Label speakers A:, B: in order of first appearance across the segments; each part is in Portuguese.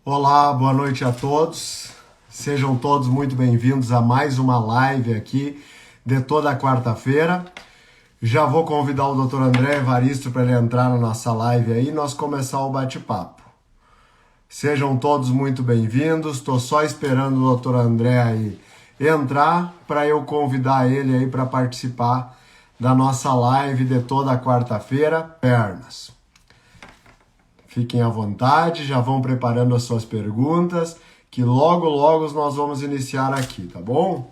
A: Olá, boa noite a todos. Sejam todos muito bem-vindos a mais uma live aqui de toda quarta-feira. Já vou convidar o Dr. André Evaristo para ele entrar na nossa live aí e nós começar o bate-papo. Sejam todos muito bem-vindos. Estou só esperando o Dr. André aí entrar para eu convidar ele aí para participar da nossa live de toda quarta-feira, Pernas. Fiquem à vontade, já vão preparando as suas perguntas, que logo, logo nós vamos iniciar aqui, tá bom?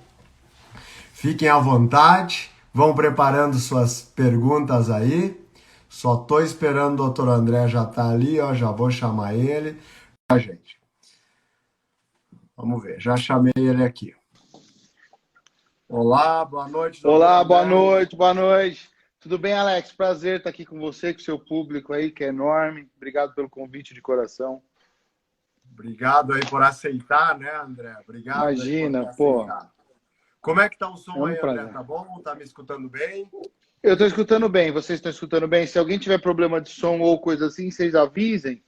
A: Fiquem à vontade, vão preparando suas perguntas aí. Só tô esperando o Dr. André já tá ali, ó, já vou chamar ele. Gente, vamos ver, já chamei ele aqui. Olá, boa noite, Dr.
B: Olá,
A: André.
B: boa noite, boa noite. Tudo bem, Alex? Prazer estar aqui com você, com o seu público aí, que é enorme. Obrigado pelo convite de coração.
A: Obrigado aí por aceitar, né, André? Obrigado
B: Imagina,
A: aí por
B: pô.
A: aceitar. Como é que tá o som
B: É um
A: aí, André?
B: prazer.
A: Tá bom? Tá me escutando bem?
B: Eu estou escutando bem, vocês estão escutando bem? Se alguém tiver problema de som ou coisa assim, vocês avisem.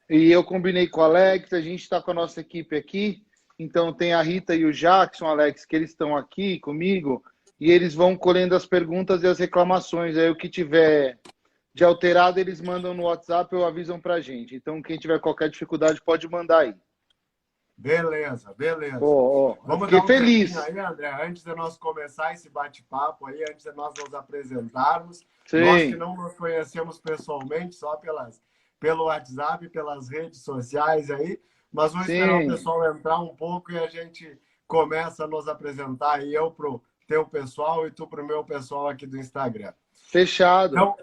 B: E eu combinei com o Alex, a gente está com a nossa equipe aqui. Então tem a Rita e o Jackson, Alex, que eles estão aqui comigo. E eles vão colhendo as perguntas e as reclamações. Aí o que tiver de alterado, eles mandam no WhatsApp ou avisam pra gente. Então, quem tiver qualquer dificuldade, pode mandar aí.
A: Beleza, beleza.
B: Eu
A: Vamos
B: fiquei
A: dar um tempinho
B: feliz.
A: aí, André, antes de nós começar esse bate-papo aí, antes de nós nos apresentarmos. Nós que
B: Sim,
A: não nos conhecemos pessoalmente, só pelo WhatsApp, pelas redes sociais aí, mas vou esperar o
B: sim.
A: pessoal entrar um pouco e a gente começa a nos apresentar aí, eu pro teu pessoal e tu pro meu pessoal aqui do Instagram.
B: Fechado.
A: Então,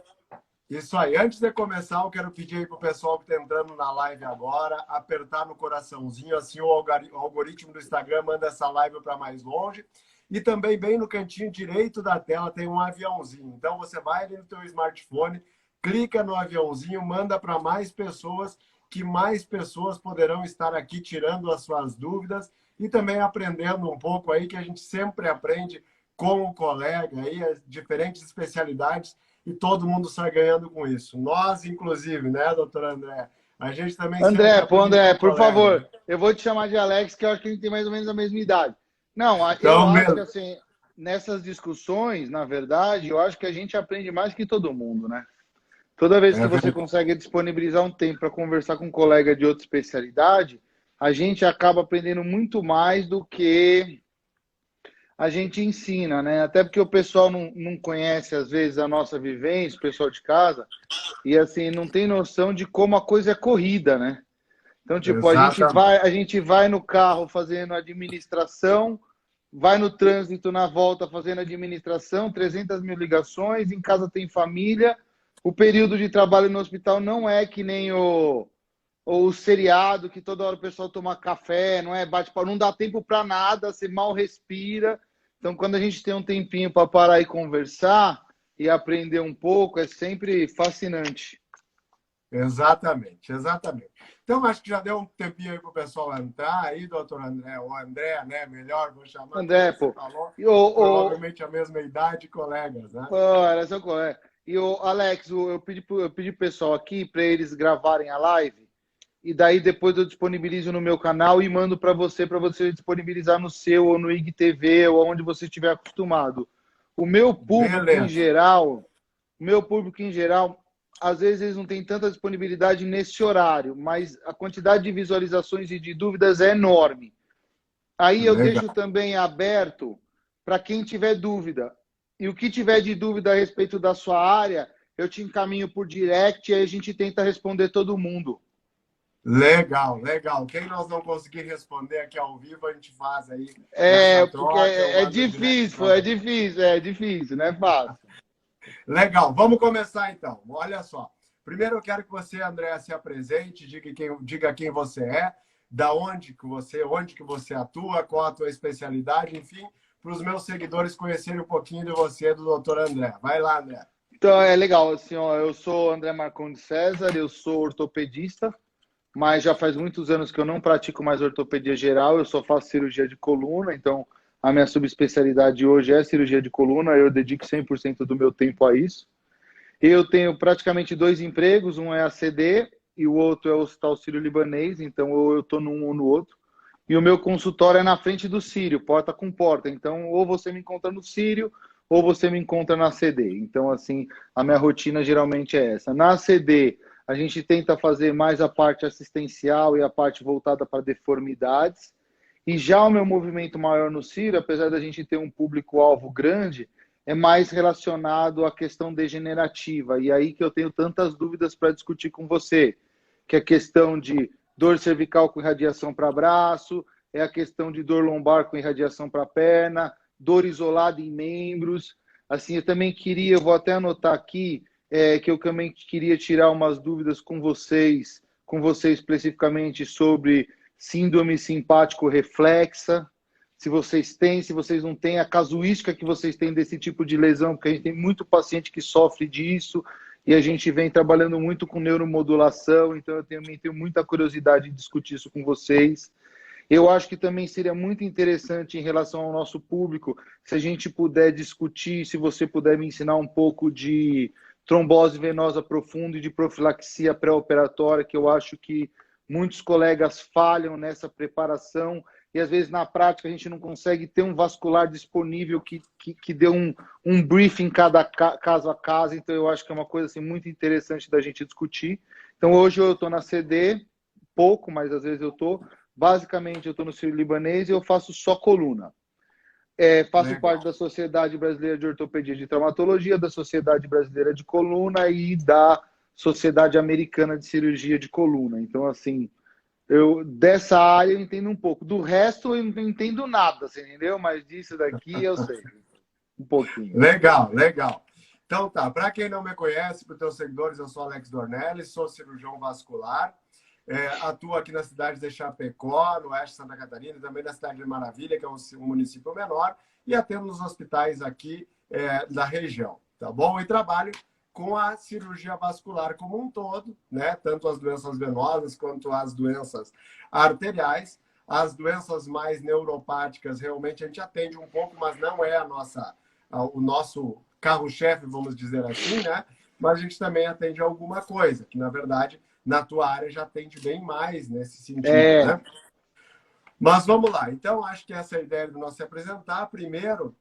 A: isso aí. Antes de começar, eu quero pedir aí pro pessoal que está entrando na live agora, apertar no coraçãozinho, assim o algoritmo do Instagram manda essa live para mais longe. E também bem no cantinho direito da tela tem um aviãozinho. Então você vai ali no teu smartphone, clica no aviãozinho, manda para mais pessoas, que mais pessoas poderão estar aqui tirando as suas dúvidas e também aprendendo um pouco aí, que a gente sempre aprende com o colega aí, as diferentes especialidades e todo mundo sai ganhando com isso. Nós, inclusive, né, doutor André? A gente também sempre aprende com
B: André,
A: o
B: por
A: colega, né?
B: favor, eu vou te chamar de Alex, que eu acho que a gente tem mais ou menos a mesma idade. Não, eu
A: Então,
B: acho que
A: mesmo.
B: assim, nessas discussões, na verdade, eu acho que a gente aprende mais que todo mundo, né? Toda vez
A: É
B: que você
A: verdade.
B: consegue disponibilizar um tempo para conversar com um colega de outra especialidade, a gente acaba aprendendo muito mais do que a gente ensina, né? Até porque o pessoal não conhece, às vezes, a nossa vivência, o pessoal de casa, e assim, não tem noção de como a coisa é corrida, né? Então, tipo,
A: Exatamente.
B: a gente vai no carro fazendo administração, vai no trânsito na volta fazendo administração, 300 mil ligações, em casa tem família. O período de trabalho no hospital não é que nem o seriado, que toda hora o pessoal toma café, não é bate não dá tempo para nada, você mal respira. Então, quando a gente tem um tempinho para parar e conversar e aprender um pouco, é sempre fascinante.
A: Exatamente, exatamente. Então, acho que já deu um tempinho aí para o pessoal entrar aí, doutor André, ou André, né? Melhor, vou chamar, como
B: André,
A: você
B: pô.
A: falou,
B: E o,
A: provavelmente a mesma idade, colegas, né?
B: Era seu colega. E o Alex, eu pedi pro pessoal aqui para eles gravarem a live e daí depois eu disponibilizo no meu canal e mando para você disponibilizar no seu ou no IGTV ou onde você estiver acostumado. O meu público em
A: Beleza.
B: geral, o meu público em geral, às vezes eles não têm tanta disponibilidade nesse horário, mas a quantidade de visualizações e de dúvidas é enorme. Aí eu deixo
A: Legal.
B: também aberto para quem tiver dúvida. E o que tiver de dúvida a respeito da sua área, eu te encaminho por direct e aí a gente tenta responder todo mundo.
A: Legal, legal. Quem nós não conseguir responder aqui ao vivo, a gente faz aí essa
B: É, porque
A: troca, eu mando direto para você.
B: é difícil, não é fácil.
A: Legal, vamos começar então. Olha só. Primeiro eu quero que você, André, se apresente, diga quem você é, da onde que você atua, qual a tua especialidade, enfim, para os meus seguidores conhecerem um pouquinho de você, do doutor André. Vai lá, André.
B: Então é legal, assim, ó, eu sou André Marcondes César, eu sou ortopedista, mas já faz muitos anos que eu não pratico mais ortopedia geral, eu só faço cirurgia de coluna, então a minha subespecialidade hoje é cirurgia de coluna, eu dedico 100% do meu tempo a isso. Eu tenho praticamente dois empregos, um é ACD e o outro é o Hospital Sírio-Libanês, então ou eu estou num ou no outro. E o meu consultório é na frente do Sírio, porta com porta. Então, ou você me encontra no Sírio, ou você me encontra na CD. Então, assim, a minha rotina geralmente é essa. Na CD, a gente tenta fazer mais a parte assistencial e a parte voltada para deformidades. E já o meu movimento maior no Sírio, apesar da gente ter um público-alvo grande, é mais relacionado à questão degenerativa. E aí que eu tenho tantas dúvidas para discutir com você, que é a questão de dor cervical com irradiação para braço, é a questão de dor lombar com irradiação para perna, dor isolada em membros. Assim, eu também queria, eu vou até anotar aqui, que eu também queria tirar umas dúvidas com você especificamente sobre síndrome simpático reflexa, se vocês têm, se vocês não têm, a casuística que vocês têm desse tipo de lesão, porque a gente tem muito paciente que sofre disso, e a gente vem trabalhando muito com neuromodulação, então eu também tenho muita curiosidade de discutir isso com vocês. Eu acho que também seria muito interessante em relação ao nosso público, se a gente puder discutir, se você puder me ensinar um pouco de trombose venosa profunda e de profilaxia pré-operatória, que eu acho que muitos colegas falham nessa preparação e às vezes na prática a gente não consegue ter um vascular disponível que dê um briefing cada caso a caso, então eu acho que é uma coisa assim, muito interessante da gente discutir. Então hoje eu estou na CD, pouco, mas às vezes eu estou. Basicamente eu estou no Sírio-Libanês e eu faço só coluna. Faço parte da Sociedade Brasileira de Ortopedia e de Traumatologia, da Sociedade Brasileira de Coluna e da Sociedade Americana de Cirurgia de Coluna. Então, assim, dessa área eu entendo um pouco. Do resto eu não entendo nada, você entendeu? Mas disso daqui eu sei um pouquinho.
A: Legal, legal. Então tá, para quem não me conhece, para os teus seguidores, eu sou Alex Dornelles, sou cirurgião vascular, atuo aqui na cidade de Chapecó, no oeste de Santa Catarina, também na cidade de Maravilha, que é um município menor, e atendo nos hospitais aqui da região, tá bom? E trabalho com a cirurgia vascular como um todo, né? Tanto as doenças venosas quanto as doenças arteriais. As doenças mais neuropáticas, realmente, a gente atende um pouco, mas não é o nosso carro-chefe, vamos dizer assim, né? Mas a gente também atende alguma coisa, que, na verdade, na tua área já atende bem mais nesse sentido, né? Mas vamos lá. Então, acho que essa é a ideia do nosso se apresentar. Primeiro,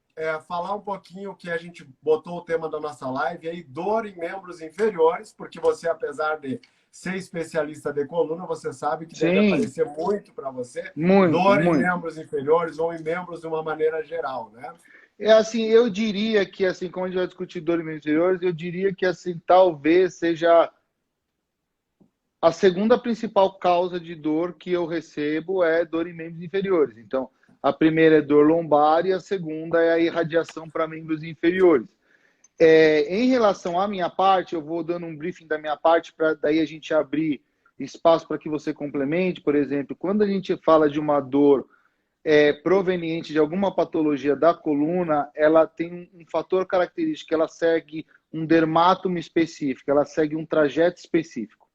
A: falar um pouquinho que a gente botou o tema da nossa live aí, dor em membros inferiores, porque você, apesar de ser especialista de coluna, você sabe que deve aparecer muito para você dor em membros inferiores ou em membros de uma maneira geral, né?
B: Assim, eu diria que, assim, como a gente vai discutir dor em membros inferiores, eu diria que, assim, talvez seja a segunda principal causa de dor que eu recebo é dor em membros inferiores. Então, a primeira é dor lombar e a segunda é a irradiação para membros inferiores. Em relação à minha parte, eu vou dando um briefing da minha parte para daí a gente abrir espaço para que você complemente. Por exemplo, quando a gente fala de uma dor proveniente de alguma patologia da coluna, ela tem um fator característico, ela segue um dermátomo específico, ela segue um trajeto específico.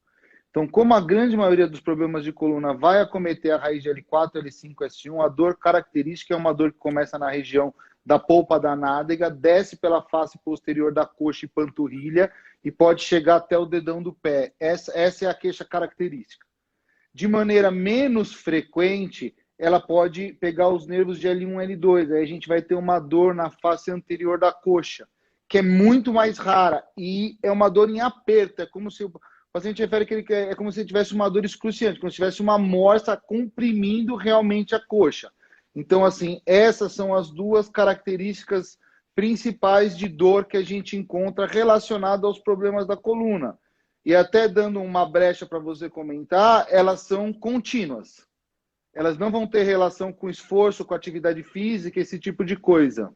B: Então, como a grande maioria dos problemas de coluna vai acometer a raiz de L4, L5, S1, a dor característica é uma dor que começa na região da polpa da nádega, desce pela face posterior da coxa e panturrilha e pode chegar até o dedão do pé. Essa é a queixa característica. De maneira menos frequente, ela pode pegar os nervos de L1 e L2. Aí a gente vai ter uma dor na face anterior da coxa, que é muito mais rara e é uma dor em aperto. É como se o paciente refere que é como se tivesse uma dor excruciante, como se tivesse uma morsa comprimindo realmente a coxa. Então, assim, essas são as duas características principais de dor que a gente encontra relacionada aos problemas da coluna. E até dando uma brecha para você comentar, elas são contínuas. Elas não vão ter relação com esforço, com atividade física, esse tipo de coisa.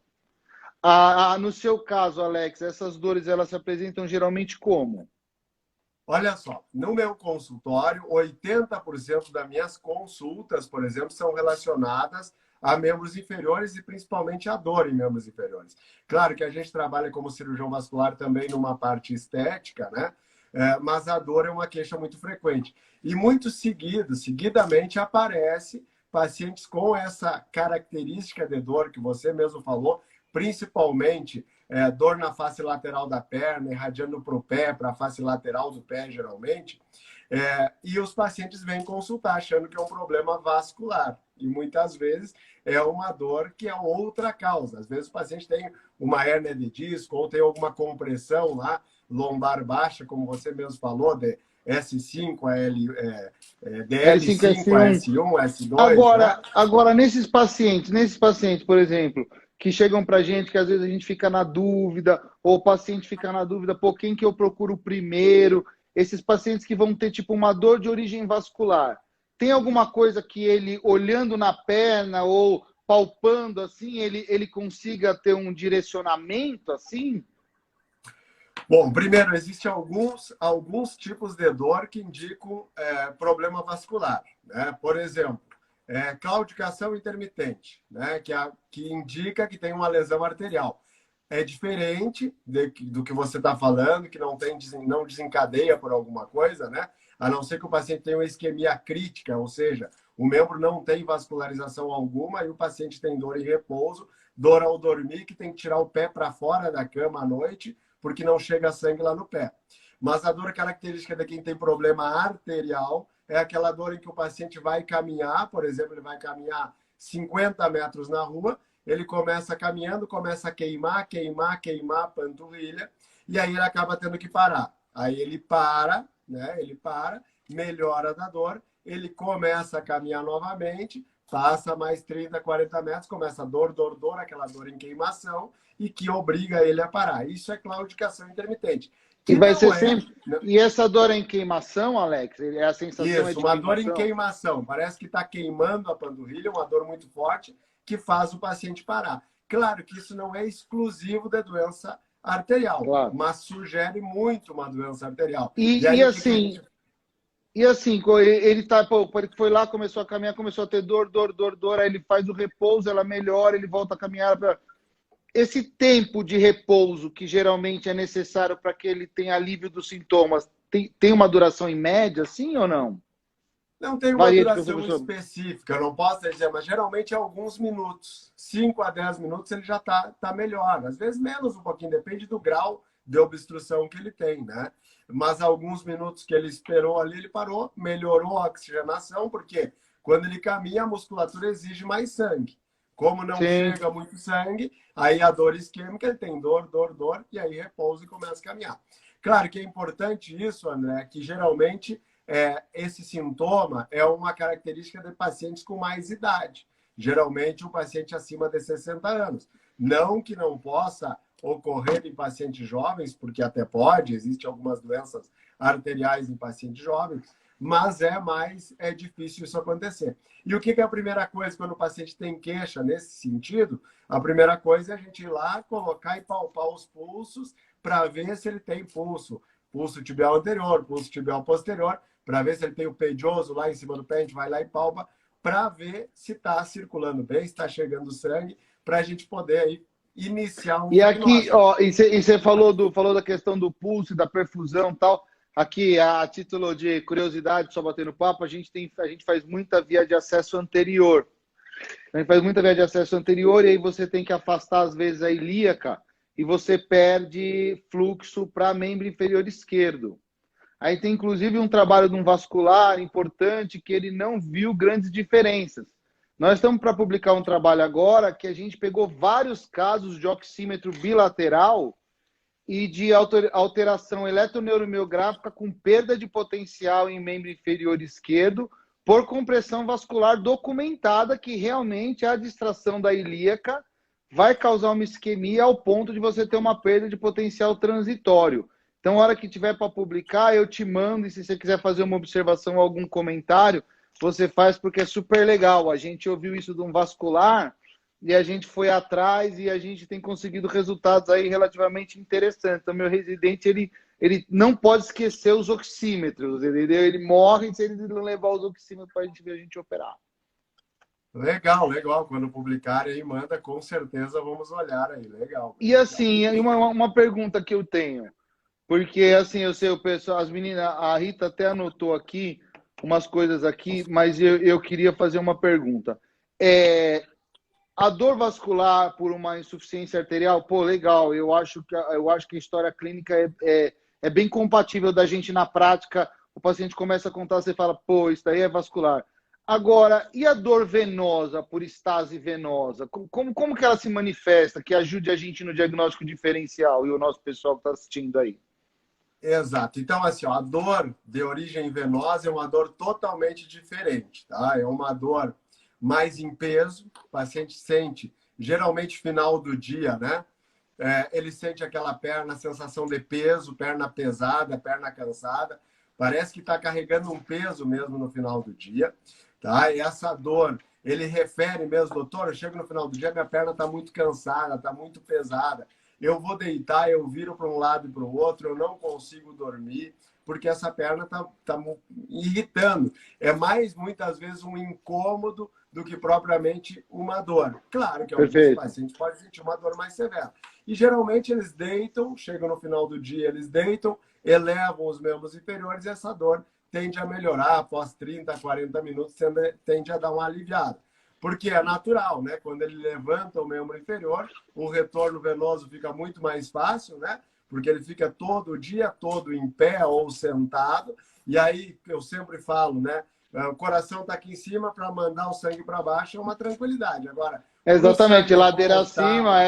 B: No seu caso, Alex, essas dores elas se apresentam geralmente como?
A: Olha só, no meu consultório, 80% das minhas consultas, por exemplo, são relacionadas a membros inferiores e principalmente a dor em membros inferiores. Claro que a gente trabalha como cirurgião vascular também numa parte estética, né? Mas a dor é uma queixa muito frequente. E muito seguidamente aparece pacientes com essa característica de dor que você mesmo falou, principalmente dor na face lateral da perna, irradiando para o pé, para a face lateral do pé, geralmente. E os pacientes vêm consultar achando que é um problema vascular. E muitas vezes é uma dor que é outra causa. Às vezes o paciente tem uma hérnia de disco ou tem alguma compressão lá, lombar baixa, como você mesmo falou, de S5,
B: L5,
A: DL5,
B: S1.
A: S1, S2, né?
B: Agora nesses pacientes, por exemplo, que chegam para a gente, que às vezes a gente fica na dúvida, ou o paciente fica na dúvida, pô, quem que eu procuro primeiro? Esses pacientes que vão ter tipo uma dor de origem vascular. Tem alguma coisa que ele, olhando na perna ou palpando assim, ele consiga ter um direcionamento assim?
A: Bom, primeiro, existem alguns tipos de dor que indicam problema vascular, né? Por exemplo, claudicação intermitente, né? Que indica que tem uma lesão arterial. É diferente do que você está falando, que não desencadeia por alguma coisa, né? A não ser que o paciente tenha uma isquemia crítica, ou seja, o membro não tem vascularização alguma e o paciente tem dor em repouso, dor ao dormir, que tem que tirar o pé para fora da cama à noite, porque não chega sangue lá no pé. Mas a dor característica de quem tem problema arterial é aquela dor em que o paciente vai caminhar, por exemplo, ele vai caminhar 50 metros na rua, ele começa caminhando, começa a queimar a panturrilha, e aí ele acaba tendo que parar. Aí ele para, né? Ele para, melhora da dor, ele começa a caminhar novamente, passa mais 30, 40 metros, começa dor, aquela dor em queimação, e que obriga ele a parar. Isso é claudicação intermitente.
B: E
A: Que
B: vai ser
A: não é.
B: sempre. E essa dor é em queimação, Alex? É a sensação é
A: Isso,
B: de
A: uma dor em
B: queimação?
A: queimação. Parece que está queimando a panturrilha, uma dor muito forte, que faz o paciente parar. Claro que isso não é exclusivo da doença arterial,
B: Claro.
A: mas sugere muito uma doença arterial.
B: E assim, ele tá, pô, ele foi lá, começou a caminhar, começou a ter dor, aí ele faz o repouso, ela melhora, ele volta a caminhar. Esse tempo de repouso que geralmente é necessário para que ele tenha alívio dos sintomas, tem uma duração em média, sim ou não?
A: Não tem uma
B: Varia de
A: duração
B: pessoa para pessoa.
A: específica, eu não posso dizer, mas geralmente é alguns minutos. 5 a 10 minutos ele já está melhor. Às vezes menos um pouquinho, depende do grau de obstrução que ele tem, né? Mas alguns minutos que ele esperou ali, ele parou, melhorou a oxigenação, porque quando ele caminha, a musculatura exige mais sangue. Como não
B: Sim.
A: chega muito sangue, aí a dor isquêmica, ele tem dor, e aí repousa e começa a caminhar. Claro que é importante isso, André, que geralmente esse sintoma é uma característica de pacientes com mais idade. Geralmente, um paciente acima de 60 anos. Não que não possa ocorrer em pacientes jovens, porque até pode, existem algumas doenças arteriais em pacientes jovens, mas é difícil isso acontecer. E o que é a primeira coisa quando o paciente tem queixa nesse sentido? A primeira coisa é a gente ir lá, colocar e palpar os pulsos para ver se ele tem pulso tibial anterior, pulso tibial posterior, para ver se ele tem o pedioso lá em cima do pé, a gente vai lá e palpa, para ver se está circulando bem, se está chegando sangue, para a gente poder aí iniciar um
B: E aqui,
A: diagnóstico.
B: ó, e você falou da questão do pulso, da perfusão e tal. Aqui, a título de curiosidade, só batendo papo, a gente faz muita via de acesso anterior. A gente faz muita via de acesso anterior e aí você tem que afastar, às vezes, a ilíaca e você perde fluxo para membro inferior esquerdo. Aí tem, inclusive, um trabalho de um vascular importante que ele não viu grandes diferenças. Nós estamos para publicar um trabalho agora que a gente pegou vários casos de oxímetro bilateral e de alteração eletroneuromiográfica com perda de potencial em membro inferior esquerdo por compressão vascular documentada, que realmente a distração da ilíaca vai causar uma isquemia ao ponto de você ter uma perda de potencial transitório. Então, na hora que tiver para publicar, eu te mando, e se você quiser fazer uma observação ou algum comentário, você faz, porque é super legal. A gente ouviu isso de um vascular e a gente foi atrás e a gente tem conseguido resultados aí relativamente interessantes. Então, meu residente, ele não pode esquecer os oxímetros, entendeu? Ele morre se ele não levar os oxímetros para a gente ver a gente operar.
A: Legal, legal. Quando publicarem aí, manda, com certeza vamos olhar aí. Legal.
B: E assim, uma pergunta que eu tenho, porque assim, eu sei, o pessoal, as meninas, a Rita até anotou aqui umas coisas aqui, mas eu queria fazer uma pergunta. A dor vascular por uma insuficiência arterial, pô, legal, eu acho que a história clínica é bem compatível da gente na prática. o paciente começa a contar, você fala, pô, isso daí é vascular. Agora, e a dor venosa por estase venosa? Como que ela se manifesta, que ajude a gente no diagnóstico diferencial e o nosso pessoal que está assistindo aí?
A: Exato. Então, assim, ó, a dor de origem venosa é uma dor totalmente diferente, tá? É uma dor mais em peso, o paciente sente, geralmente final do dia, né? Ele sente aquela perna, sensação de peso, perna pesada, perna cansada, parece que está carregando um peso mesmo no final do dia, tá? E essa dor, ele refere mesmo, doutor, eu chego no final do dia, minha perna está muito cansada, está muito pesada, eu vou deitar, eu viro para um lado e para o outro, eu não consigo dormir, porque essa perna está irritando. É mais, muitas vezes, um incômodo do que propriamente uma dor. Claro que alguns
B: Perfeito.
A: pacientes podem sentir uma dor mais severa. E, geralmente, eles deitam, chegam no final do dia, eles deitam, elevam os membros inferiores e essa dor tende a melhorar após 30, 40 minutos, tende a dar uma aliviada. Porque é natural, né? Quando ele levanta o membro inferior, o retorno venoso fica muito mais fácil, né? Porque ele fica todo o dia todo em pé ou sentado. E aí, eu sempre falo, né? O coração está aqui em cima para mandar o sangue para baixo, é uma tranquilidade. Agora,
B: Exatamente, ladeira acima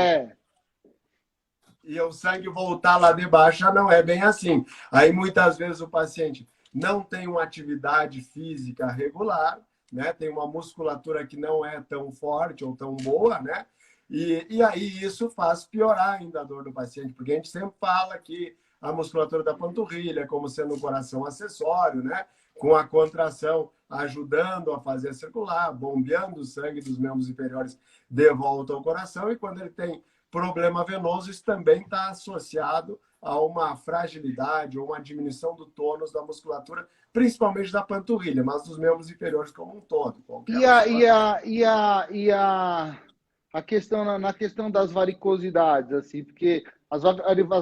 A: e o sangue voltar lá de baixo já não é bem assim. Aí, muitas vezes, o paciente não tem uma atividade física regular, né? Tem uma musculatura que não é tão forte ou tão boa, né? E aí isso faz piorar ainda a dor do paciente, porque a gente sempre fala que a musculatura da panturrilha é como sendo um coração acessório, né? Com a contração ajudando a fazer circular, bombeando o sangue dos membros inferiores de volta ao coração, e quando ele tem problema venoso, isso também está associado a uma fragilidade ou uma diminuição do tônus da musculatura, principalmente da panturrilha, mas dos membros inferiores como um todo.
B: A questão na questão das varicosidades, assim, porque as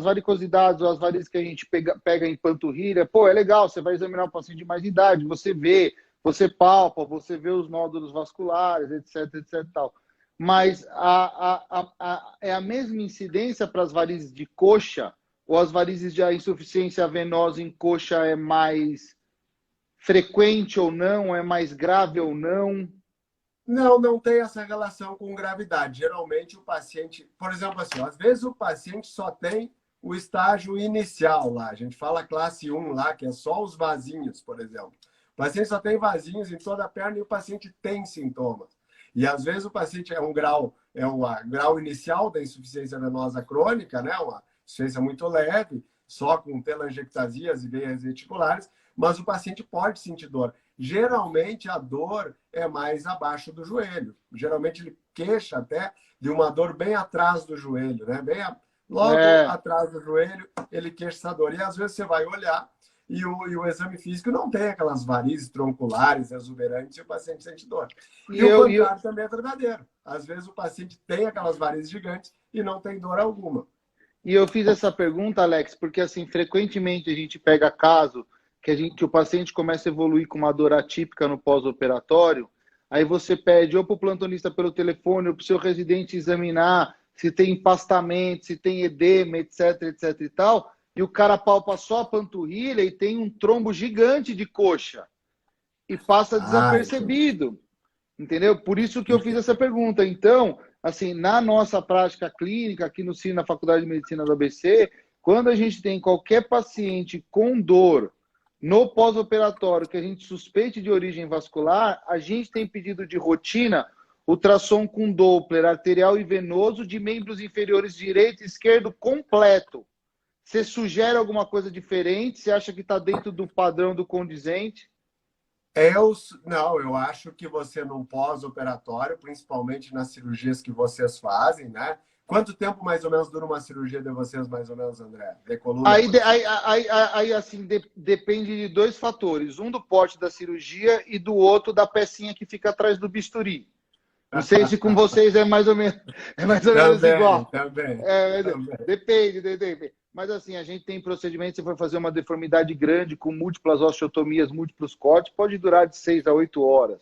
B: varicosidades ou as varizes que a gente pega em panturrilha, pô, é legal, você vai examinar um paciente de mais idade, você vê, você palpa, você vê os nódulos vasculares, etc, etc, tal. Mas é a mesma incidência para as varizes de coxa, ou as varizes de insuficiência venosa em coxa é mais frequente ou não, é mais grave ou não?
A: Não, não tem essa relação com gravidade. Geralmente o paciente, por exemplo, assim, às vezes o paciente só tem o estágio inicial lá. A gente fala classe 1 lá, que é só os vasinhos, por exemplo. O paciente só tem vasinhos em toda a perna e o paciente tem sintomas. E às vezes o paciente é um grau inicial da insuficiência venosa crônica, né? Uma insuficiência muito leve, só com telangiectasias e veias reticulares, mas o paciente pode sentir dor. Geralmente a dor é mais abaixo do joelho. Geralmente ele queixa até de uma dor bem atrás do joelho, né? Logo atrás do joelho, ele queixa essa dor. E às vezes você vai olhar e o exame físico não tem aquelas varizes tronculares, exuberantes, e o paciente sente dor. E o contrário também é verdadeiro. Às vezes o paciente tem aquelas varizes gigantes e não tem dor alguma.
B: E eu fiz essa pergunta, Alex, porque assim, frequentemente a gente pega caso que o paciente começa a evoluir com uma dor atípica no pós-operatório, aí você pede ou para o plantonista pelo telefone ou para o seu residente examinar se tem empastamento, se tem edema, etc, etc e tal, e o cara palpa só a panturrilha e tem um trombo gigante de coxa e passa desapercebido, entendeu? Por isso que eu fiz essa pergunta. Então, assim, na nossa prática clínica, aqui no CIN, na Faculdade de Medicina do ABC, quando a gente tem qualquer paciente com dor no pós-operatório que a gente suspeite de origem vascular, a gente tem pedido de rotina ultrassom com Doppler arterial e venoso de membros inferiores direito e esquerdo completo. Você sugere alguma coisa diferente? Você acha que está dentro do padrão do condizente?
A: Eu acho que você no pós-operatório, principalmente nas cirurgias que vocês fazem, né? Quanto tempo mais ou menos dura uma cirurgia de vocês, mais ou menos, André? De coluna?
B: Aí assim, depende de dois fatores. Um do porte da cirurgia e do outro da pecinha que fica atrás do bisturi. Não sei se com vocês é mais ou menos igual.
A: Também.
B: Depende. Mas assim, a gente tem procedimento, se for fazer uma deformidade grande com múltiplas osteotomias, múltiplos cortes, pode durar de 6 a 8 horas.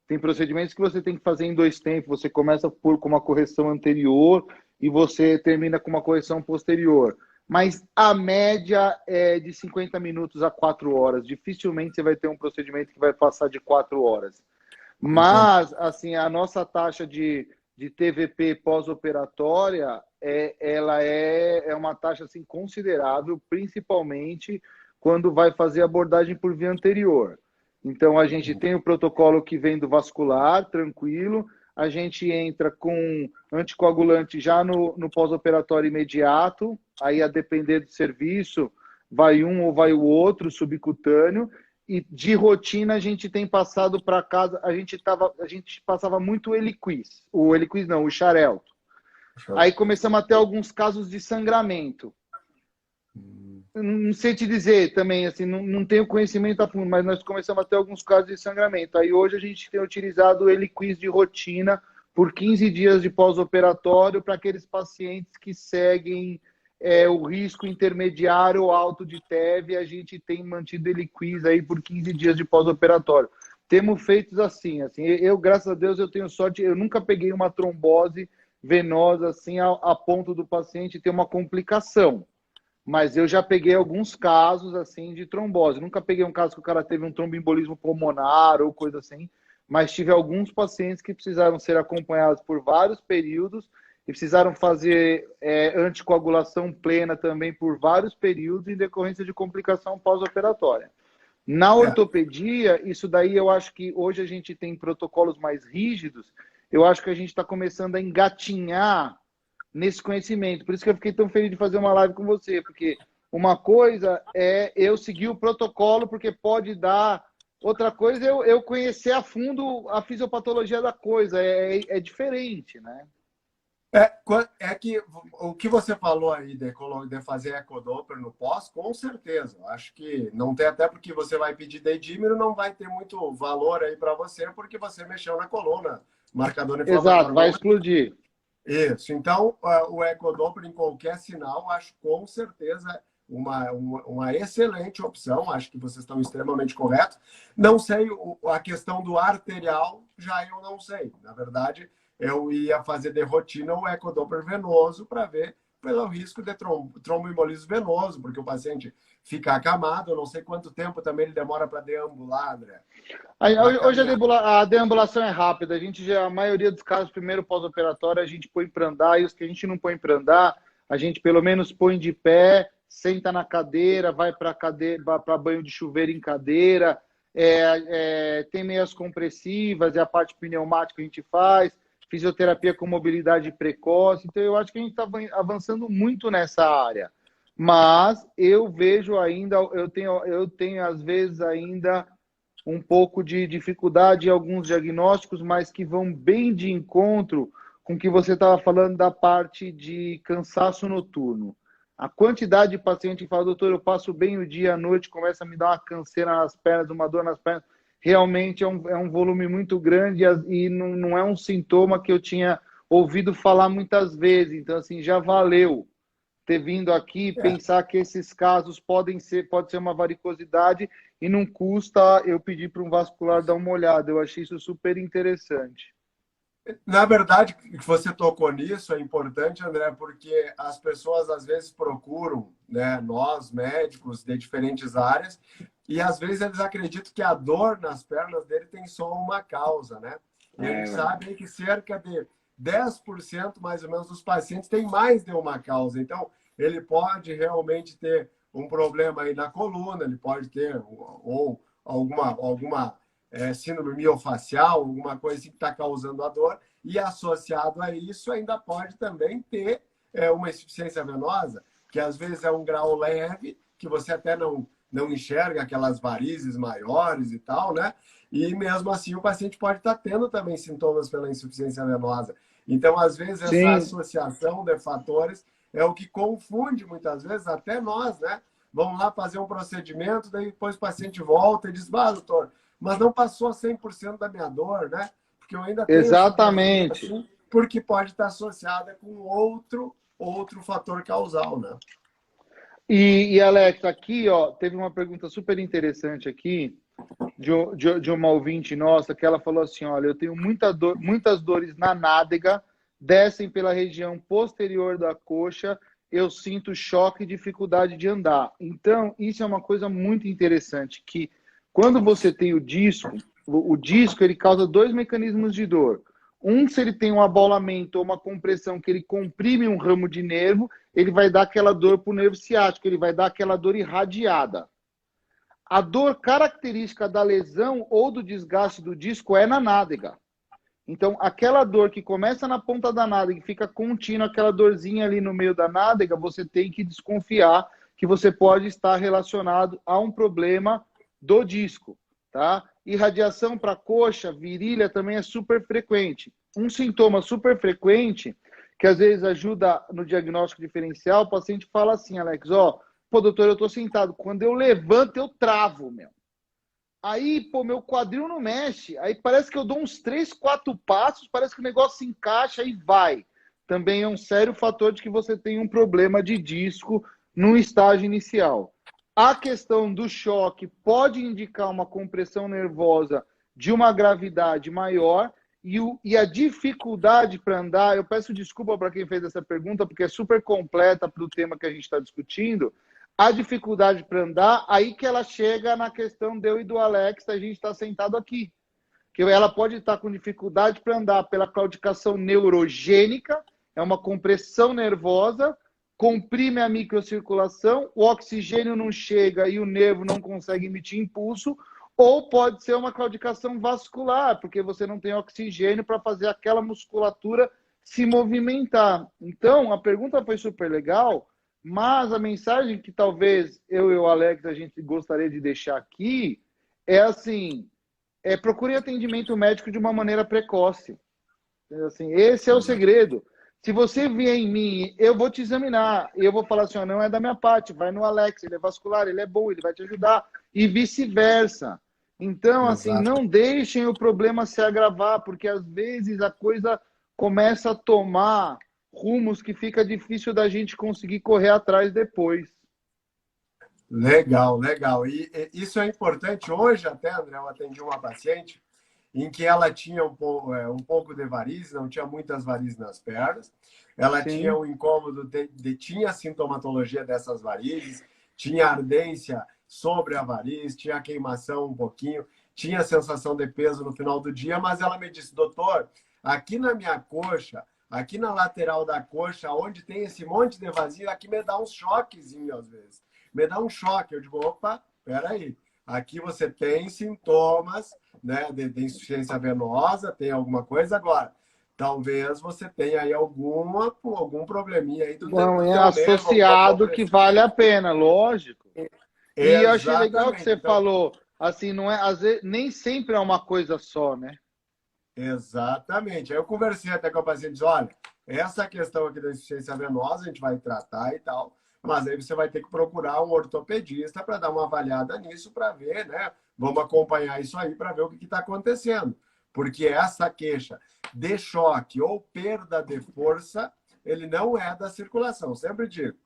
B: Tem procedimentos que você tem que fazer em 2 tempos. Você começa com uma correção anterior e você termina com uma correção posterior. mas a média é de 50 minutos a 4 horas. Dificilmente você vai ter um procedimento que vai passar de 4 horas.
A: Entendi.
B: Mas, assim, a nossa taxa de TVP pós-operatória, ela é uma taxa assim, considerável, principalmente quando vai fazer abordagem por via anterior. Então, a gente tem o protocolo que vem do vascular, tranquilo, a gente entra com anticoagulante já no pós-operatório imediato, aí a depender do serviço, vai um ou vai o outro, subcutâneo, e de rotina a gente tem passado para casa, a gente passava muito o Eliquis não, o Xarelto. Aí começamos a ter alguns casos de sangramento. Não sei te dizer também, assim, não tenho conhecimento a fundo, mas nós começamos a ter alguns casos de sangramento. Aí hoje a gente tem utilizado o Eliquis de rotina por 15 dias de pós-operatório para aqueles pacientes que seguem o risco intermediário ou alto de TEV, a gente tem mantido Eliquis aí por 15 dias de pós-operatório. Temos feito assim, eu, graças a Deus, eu tenho sorte, eu nunca peguei uma trombose venosa assim a ponto do paciente ter uma complicação. Mas eu já peguei alguns casos assim de trombose. Nunca peguei um caso que o cara teve um tromboembolismo pulmonar ou coisa assim, mas tive alguns pacientes que precisaram ser acompanhados por vários períodos e precisaram fazer anticoagulação plena também por vários períodos em decorrência de complicação pós-operatória. Na
A: É,
B: ortopedia, isso daí eu acho que hoje a gente tem protocolos mais rígidos, eu acho que a gente está começando a engatinhar nesse conhecimento. Por isso que eu fiquei tão feliz de fazer uma live com você, porque uma coisa é eu seguir o protocolo, porque pode dar. Outra coisa é eu conhecer a fundo a fisiopatologia da coisa. É diferente, né?
A: é que o que você falou aí de fazer ecodoppler no pós, com certeza. Eu acho que não tem, até porque você vai pedir dedímero, não vai ter muito valor aí para você, porque você mexeu na coluna, marcador
B: Exato,
A: inflamatório.
B: vai explodir.
A: Isso. Então, o ecodoppler em qualquer sinal, acho com certeza uma excelente opção. Acho que vocês estão extremamente corretos. Não sei, a questão do arterial, já eu não sei. Na verdade, eu ia fazer de rotina o ecodoppler venoso para ver pelo risco de tromboembolismo venoso, porque o paciente fica acamado. Eu não sei quanto tempo também ele demora para deambular, André. Para
B: Hoje
A: caminhar.
B: a deambulação é rápida. A maioria dos casos, primeiro pós-operatório, a gente põe para andar, e os que a gente não põe para andar, a gente pelo menos põe de pé, senta na cadeira, vai para banho de chuveiro em cadeira, tem meias compressivas, é a parte pneumática que a gente faz, fisioterapia com mobilidade precoce. Então, eu acho que a gente está avançando muito nessa área. Mas eu vejo ainda, eu tenho às vezes ainda um pouco de dificuldade em alguns diagnósticos, mas que vão bem de encontro com o que você estava falando da parte de cansaço noturno. A quantidade de paciente que fala, doutor, eu passo bem o dia, à noite, começa a me dar uma canseira nas pernas, uma dor nas pernas. Realmente é um volume muito grande e não é um sintoma que eu tinha ouvido falar muitas vezes. Então, assim, já valeu ter vindo aqui,
A: É.
B: pensar que esses casos pode ser uma varicosidade e não custa eu pedir para um vascular dar uma olhada. Eu achei isso super interessante.
A: Na verdade, que você tocou nisso é importante, André, porque as pessoas às vezes procuram, né, nós médicos de diferentes áreas, e às vezes eles acreditam que a dor nas pernas dele tem só uma causa, né? E a gente sabe que cerca de 10% mais ou menos dos pacientes tem mais de uma causa. Então, ele pode realmente ter um problema aí na coluna, ele pode ter ou alguma síndrome miofacial, alguma coisa assim que está causando a dor, e associado a isso ainda pode também ter uma insuficiência venosa, que às vezes é um grau leve, que você até não enxerga aquelas varizes maiores e tal, né? E mesmo assim o paciente pode estar tendo também sintomas pela insuficiência venosa. Então, às vezes, essa
B: Sim,
A: associação de fatores é o que confunde muitas vezes até nós, né? Vamos lá fazer um procedimento, daí depois o paciente volta e diz, doutor, mas não passou 100% da minha dor, né? Porque eu ainda tenho essa dorzinha
B: exatamente.
A: assim, porque pode estar associada com outro fator causal, né?
B: E Alex, aqui, ó, teve uma pergunta super interessante aqui de uma ouvinte nossa, que ela falou assim, olha, eu tenho muitas dores na nádega, descem pela região posterior da coxa, eu sinto choque e dificuldade de andar. Então, isso é uma coisa muito interessante, que quando você tem o disco ele causa dois mecanismos de dor. Um, se ele tem um abolamento ou uma compressão que ele comprime um ramo de nervo, ele vai dar aquela dor para o nervo ciático, ele vai dar aquela dor irradiada. A dor característica da lesão ou do desgaste do disco é na nádega. Então, aquela dor que começa na ponta da nádega e fica contínua, aquela dorzinha ali no meio da nádega, você tem que desconfiar que você pode estar relacionado a um problema do disco, tá? Irradiação para coxa, virilha também é super frequente. Um sintoma super frequente, que às vezes ajuda no diagnóstico diferencial, o paciente fala assim, Alex, ó, pô, doutor, eu tô sentado, quando eu levanto, eu travo, meu. Aí, pô, meu quadril não mexe. Aí parece que eu dou uns 3, 4 passos, parece que o negócio se encaixa e vai. Também é um sério fator de que você tem um problema de disco no estágio inicial. A questão do choque pode indicar uma compressão nervosa de uma gravidade maior e a dificuldade para andar, eu peço desculpa para quem fez essa pergunta, porque é super completa para o tema que a gente está discutindo, a dificuldade para andar, aí que ela chega na questão de eu e do Alex, a gente está sentado aqui. Que ela pode estar com dificuldade para andar pela claudicação neurogênica, é uma compressão nervosa, comprime a microcirculação, o oxigênio não chega e o nervo não consegue emitir impulso, ou pode ser uma claudicação vascular, porque você não tem oxigênio para fazer aquela musculatura se movimentar. Então, a pergunta foi super legal, mas a mensagem que talvez eu e o Alex a gente gostaria de deixar aqui é assim, procure atendimento médico de uma maneira precoce. Assim, esse é o segredo. Se você vier em mim, eu vou te examinar. E eu vou falar assim, ó, não é da minha parte, vai no Alex, ele é vascular, ele é bom, ele vai te ajudar. E vice-versa. Então, assim,
A: Exato.
B: não deixem o problema se agravar, porque às vezes a coisa começa a tomar rumos que fica difícil da gente conseguir correr atrás depois.
A: Legal, legal. E isso é importante. Hoje até, André, eu atendi uma paciente em que ela tinha um pouco de varizes, não tinha muitas varizes nas pernas. Ela tinha
B: Sim.
A: um incômodo, tinha a sintomatologia dessas varizes, tinha ardência sobre a variz, tinha queimação um pouquinho, tinha sensação de peso no final do dia, mas ela me disse, doutor, aqui na minha coxa, aqui na lateral da coxa, onde tem esse monte de vazio, aqui me dá uns choquezinhos às vezes. Me dá um choque. Eu digo, opa, peraí. Aqui você tem sintomas, né, de insuficiência venosa, tem alguma coisa agora. Talvez você tenha aí algum probleminha aí
B: Bom,
A: do
B: é
A: teu nervo, alguma
B: associado que
A: compressão.
B: vale a pena, lógico. E eu achei legal que
A: Exatamente.
B: você
A: Então,
B: falou, assim, não é, às vezes, nem sempre é uma coisa só, né?
A: exatamente. Aí eu conversei até com a paciente, disse, olha, essa questão aqui da insuficiência venosa a gente vai tratar e tal, mas aí você vai ter que procurar um ortopedista para dar uma avaliada nisso para ver, né? Vamos acompanhar isso aí para ver o que está acontecendo. Porque essa queixa de choque ou perda de força, ele não é da circulação. Sempre digo,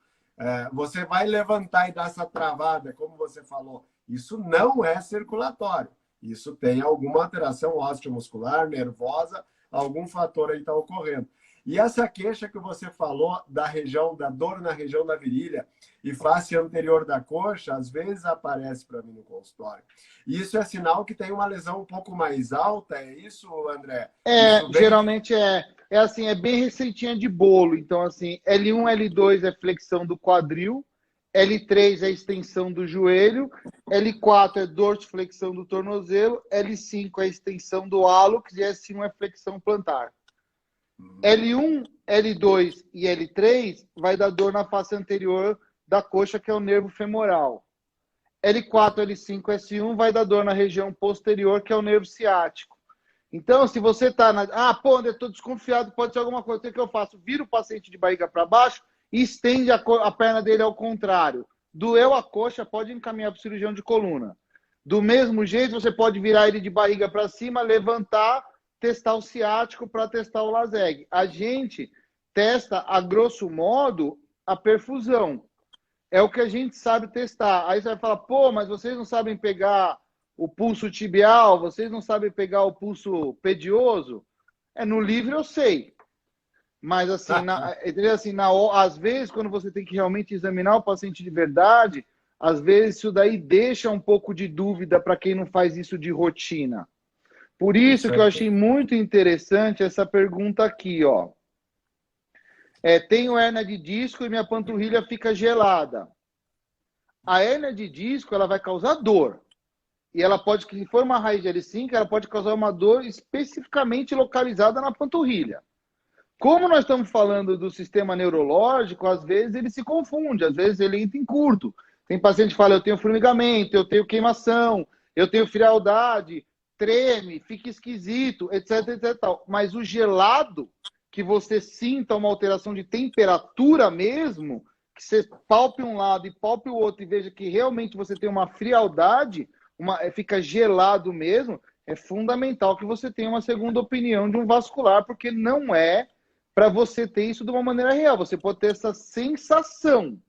A: você vai levantar e dar essa travada, como você falou, isso não é circulatório. Isso tem alguma alteração osteomuscular, nervosa, algum fator aí está ocorrendo. E essa queixa que você falou da região, da dor na região da virilha e face anterior da coxa, às vezes aparece para mim no consultório. Isso é sinal que tem uma lesão um pouco mais alta, é isso, André? Isso vem...
B: Geralmente é assim, é bem receitinha de bolo. Então, assim, L1, L2 é flexão do quadril, L3 é extensão do joelho, L4 é dorsiflexão do tornozelo, L5 é extensão do hálux e S1 é flexão plantar. L1, L2 e L3 vai dar dor na face anterior da coxa, que é o nervo femoral. L4, L5, S1 vai dar dor na região posterior, que é o nervo ciático. Então, se você está na... Ah, pô, André, estou desconfiado, pode ser alguma coisa. O que eu faço? Viro o paciente de barriga para baixo e estende a perna dele ao contrário. Doeu a coxa, pode encaminhar para o cirurgião de coluna. Do mesmo jeito, você pode virar ele de barriga para cima, levantar, testar o ciático para testar o LASEG. A gente testa, a grosso modo, a perfusão. É o que a gente sabe testar. Aí você vai falar, pô, mas vocês não sabem pegar o pulso tibial, vocês não sabem pegar o pulso pedioso? No livro eu sei. Mas assim, entendeu? Assim, às vezes, quando você tem que realmente examinar o paciente de verdade, às vezes isso daí deixa um pouco de dúvida para quem não faz isso de rotina. Por
A: Com
B: isso que eu achei
A: certeza.
B: muito interessante essa pergunta aqui, ó. Tenho hérnia de disco e minha panturrilha fica gelada. A hérnia de disco, ela vai causar dor. E ela pode, se for uma raiz de L5, ela pode causar uma dor especificamente localizada na panturrilha. Como nós estamos falando do sistema neurológico, às vezes ele se confunde, às vezes ele entra em curto. Tem paciente que fala, eu tenho formigamento, eu tenho queimação, eu tenho frialdade, treme, fica esquisito, etc, etc. Tal. Mas o gelado, que você sinta uma alteração de temperatura mesmo, que você palpe um lado e palpe o outro e veja que realmente você tem uma frialdade, fica gelado mesmo, é fundamental que você tenha uma segunda opinião de um vascular, porque não é para você ter isso de uma maneira real. Você pode ter essa sensação,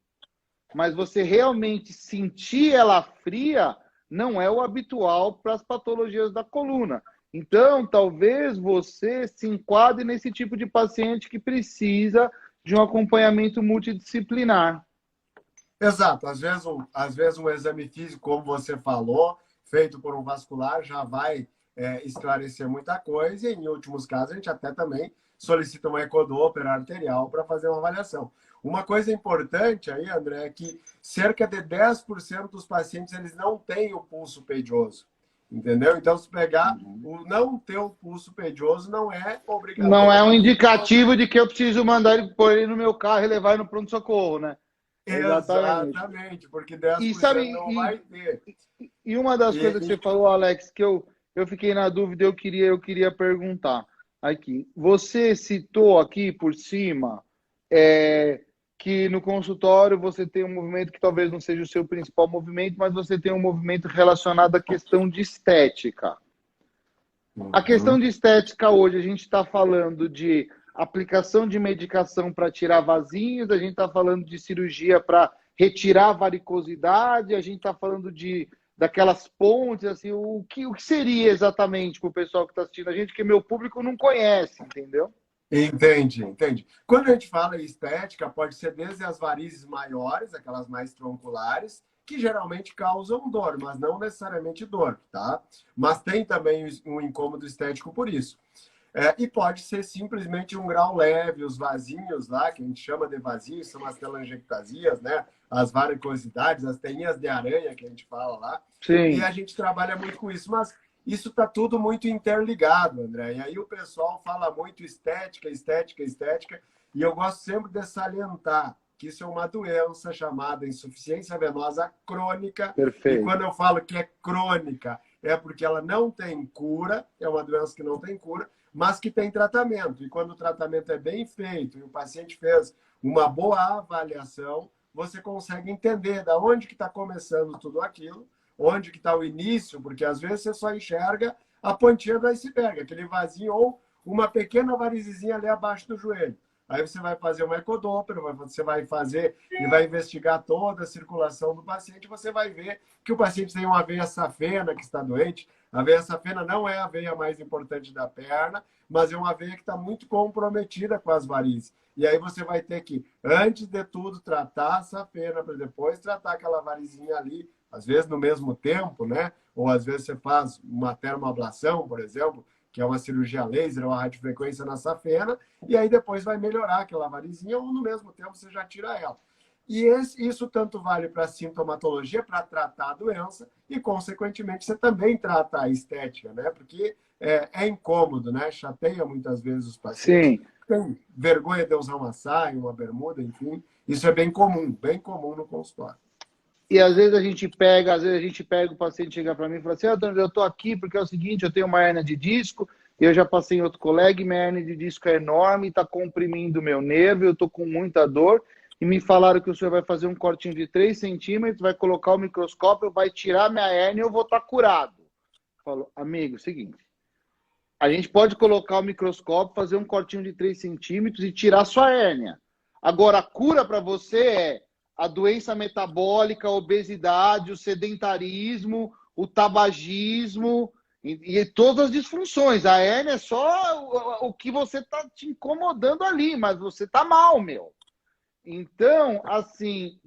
B: mas você realmente sentir ela fria não é o habitual para as patologias da coluna. Então, talvez você se enquadre nesse tipo de paciente que precisa de um acompanhamento multidisciplinar.
A: Exato. Às vezes um exame físico, como você falou, feito por um vascular, já vai esclarecer muita coisa. E, em últimos casos, a gente até também solicita uma ecodoppler arterial para fazer uma avaliação. Uma coisa importante aí, André, é que cerca de 10% dos pacientes eles não têm o pulso pedioso. Entendeu? Então, se pegar o não ter o pulso pedioso, não é
B: Não é um
A: obrigatoriamente.
B: indicativo de que eu preciso mandar ele pôr ele no meu carro e levar ele no pronto-socorro, né? Exatamente.
A: Exatamente, porque
B: E
A: 10%
B: sabe,
A: não vai ter.
B: e uma das
A: E,
B: coisas que você falou, Alex, que eu fiquei na dúvida, eu queria perguntar aqui. Você citou aqui por cima que no consultório você tem um movimento que talvez não seja o seu principal movimento, mas você tem um movimento relacionado à questão de estética. A questão de estética hoje, a gente está falando de aplicação de medicação para tirar vasinhos, a gente está falando de cirurgia para retirar varicosidade, a gente está falando daquelas pontes, assim, o que seria exatamente para o pessoal que está assistindo a gente, que meu público não conhece, entendeu?
A: Entende, entende. Quando a gente fala em estética, pode ser desde as varizes maiores, aquelas mais tronculares, que geralmente causam dor, mas não necessariamente dor, tá? Mas tem também um incômodo estético por isso. E pode ser simplesmente um grau leve, os vasinhos lá, que a gente chama de vasinhos, são as telangiectasias, né? As varicosidades, as teinhas de aranha que a gente fala lá. E
B: Sim,
A: a gente trabalha muito com isso, mas isso está tudo muito interligado, André. E aí o pessoal fala muito estética, estética, estética, e eu gosto sempre de salientar que isso é uma doença chamada insuficiência venosa crônica. E quando
B: perfeito.
A: eu falo que é crônica, é porque ela não tem cura, é uma doença que não tem cura, mas que tem tratamento. E quando o tratamento é bem feito e o paciente fez uma boa avaliação, você consegue entender da onde que está começando tudo aquilo, onde que está o início, porque às vezes você só enxerga a pontinha do iceberg, aquele vasinho ou uma pequena varizezinha ali abaixo do joelho. Aí você vai fazer uma ecodoppler, você vai fazer e vai investigar toda a circulação do paciente, você vai ver que o paciente tem uma veia safena que está doente. A veia safena não é a veia mais importante da perna, mas é uma veia que está muito comprometida com as varizes. E aí você vai ter que, antes de tudo, tratar a safena, para depois tratar aquela varizinha ali, às vezes no mesmo tempo, né? Ou às vezes você faz uma termoablação, por exemplo, que é uma cirurgia laser ou a radiofrequência na safena, e aí depois vai melhorar aquela varizinha, ou no mesmo tempo você já tira ela. E isso tanto vale para a sintomatologia, para tratar a doença, e, consequentemente, você também trata a estética, né? Porque é incômodo, né? Chateia muitas vezes os pacientes.
B: Sim.
A: Tem vergonha de usar uma saia, uma bermuda, enfim. Isso é bem comum no consultório.
B: E às vezes a gente pega o paciente chega para mim e fala assim, Antônio, eu estou aqui porque é o seguinte, eu tenho uma hérnia de disco, eu já passei em outro colega e minha hérnia de disco é enorme, está comprimindo o meu nervo, eu estou com muita dor, e me falaram que o senhor vai fazer um cortinho de 3 centímetros, vai colocar o microscópio, vai tirar minha hérnia e eu vou estar curado. Falou, amigo, seguinte, a gente pode colocar o microscópio, fazer um cortinho de 3 centímetros e tirar sua hérnia. Agora, a cura para você é a doença metabólica, a obesidade, o sedentarismo, o tabagismo E todas as disfunções. A hérnia é só o que você está te incomodando ali, mas você está mal, meu. Então, assim,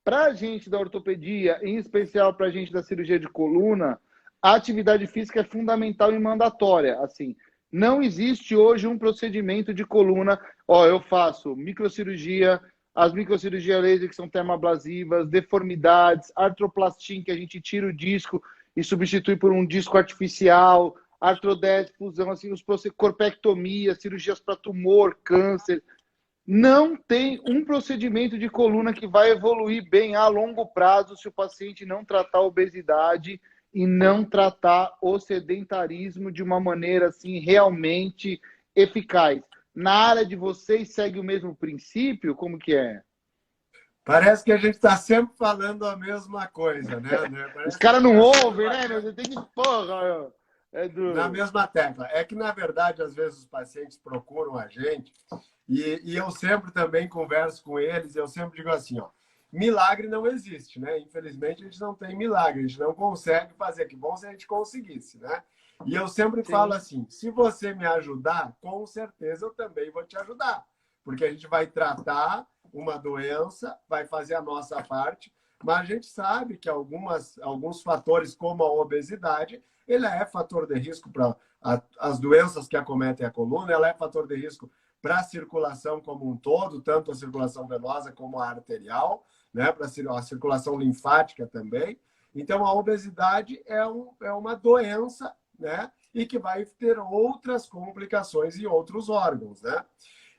B: para a gente da ortopedia, em especial para a gente da cirurgia de coluna, a atividade física é fundamental e mandatória. Assim, não existe hoje um procedimento de coluna. Ó, eu faço microcirurgia, as microcirurgias laser que são termoablasivas, deformidades, artroplastia, que a gente tira o disco e substitui por um disco artificial, artrodese, fusão, assim, corpectomia, cirurgias para tumor, câncer. Não tem um procedimento de coluna que vai evoluir bem a longo prazo se o paciente não tratar a obesidade e não tratar o sedentarismo de uma maneira assim realmente eficaz. Na área de vocês segue o mesmo princípio? Como que é?
A: Parece que a gente está sempre falando a mesma coisa, né, André?
B: Os
A: Parece que a
B: caras
A: gente
B: não
A: está sempre
B: ouvem, né? Você tem que, porra, é
A: na
B: duro.
A: mesma tecla. É que, na verdade, às vezes os pacientes procuram a gente e eu sempre também converso com eles, eu sempre digo assim, ó, milagre não existe, né? Infelizmente, a gente não tem milagre, a gente não consegue fazer. Que bom se a gente conseguisse, né? E eu sempre falo
B: Sim.
A: assim, se você me ajudar, com certeza eu também vou te ajudar. Porque a gente vai tratar uma doença, vai fazer a nossa parte, mas a gente sabe que alguns fatores, como a obesidade, ele é fator de risco para as doenças que acometem a coluna, ela é fator de risco para a circulação como um todo, tanto a circulação venosa como a arterial, né, para a circulação linfática também. Então, a obesidade é uma doença, né, e que vai ter outras complicações em outros órgãos, né?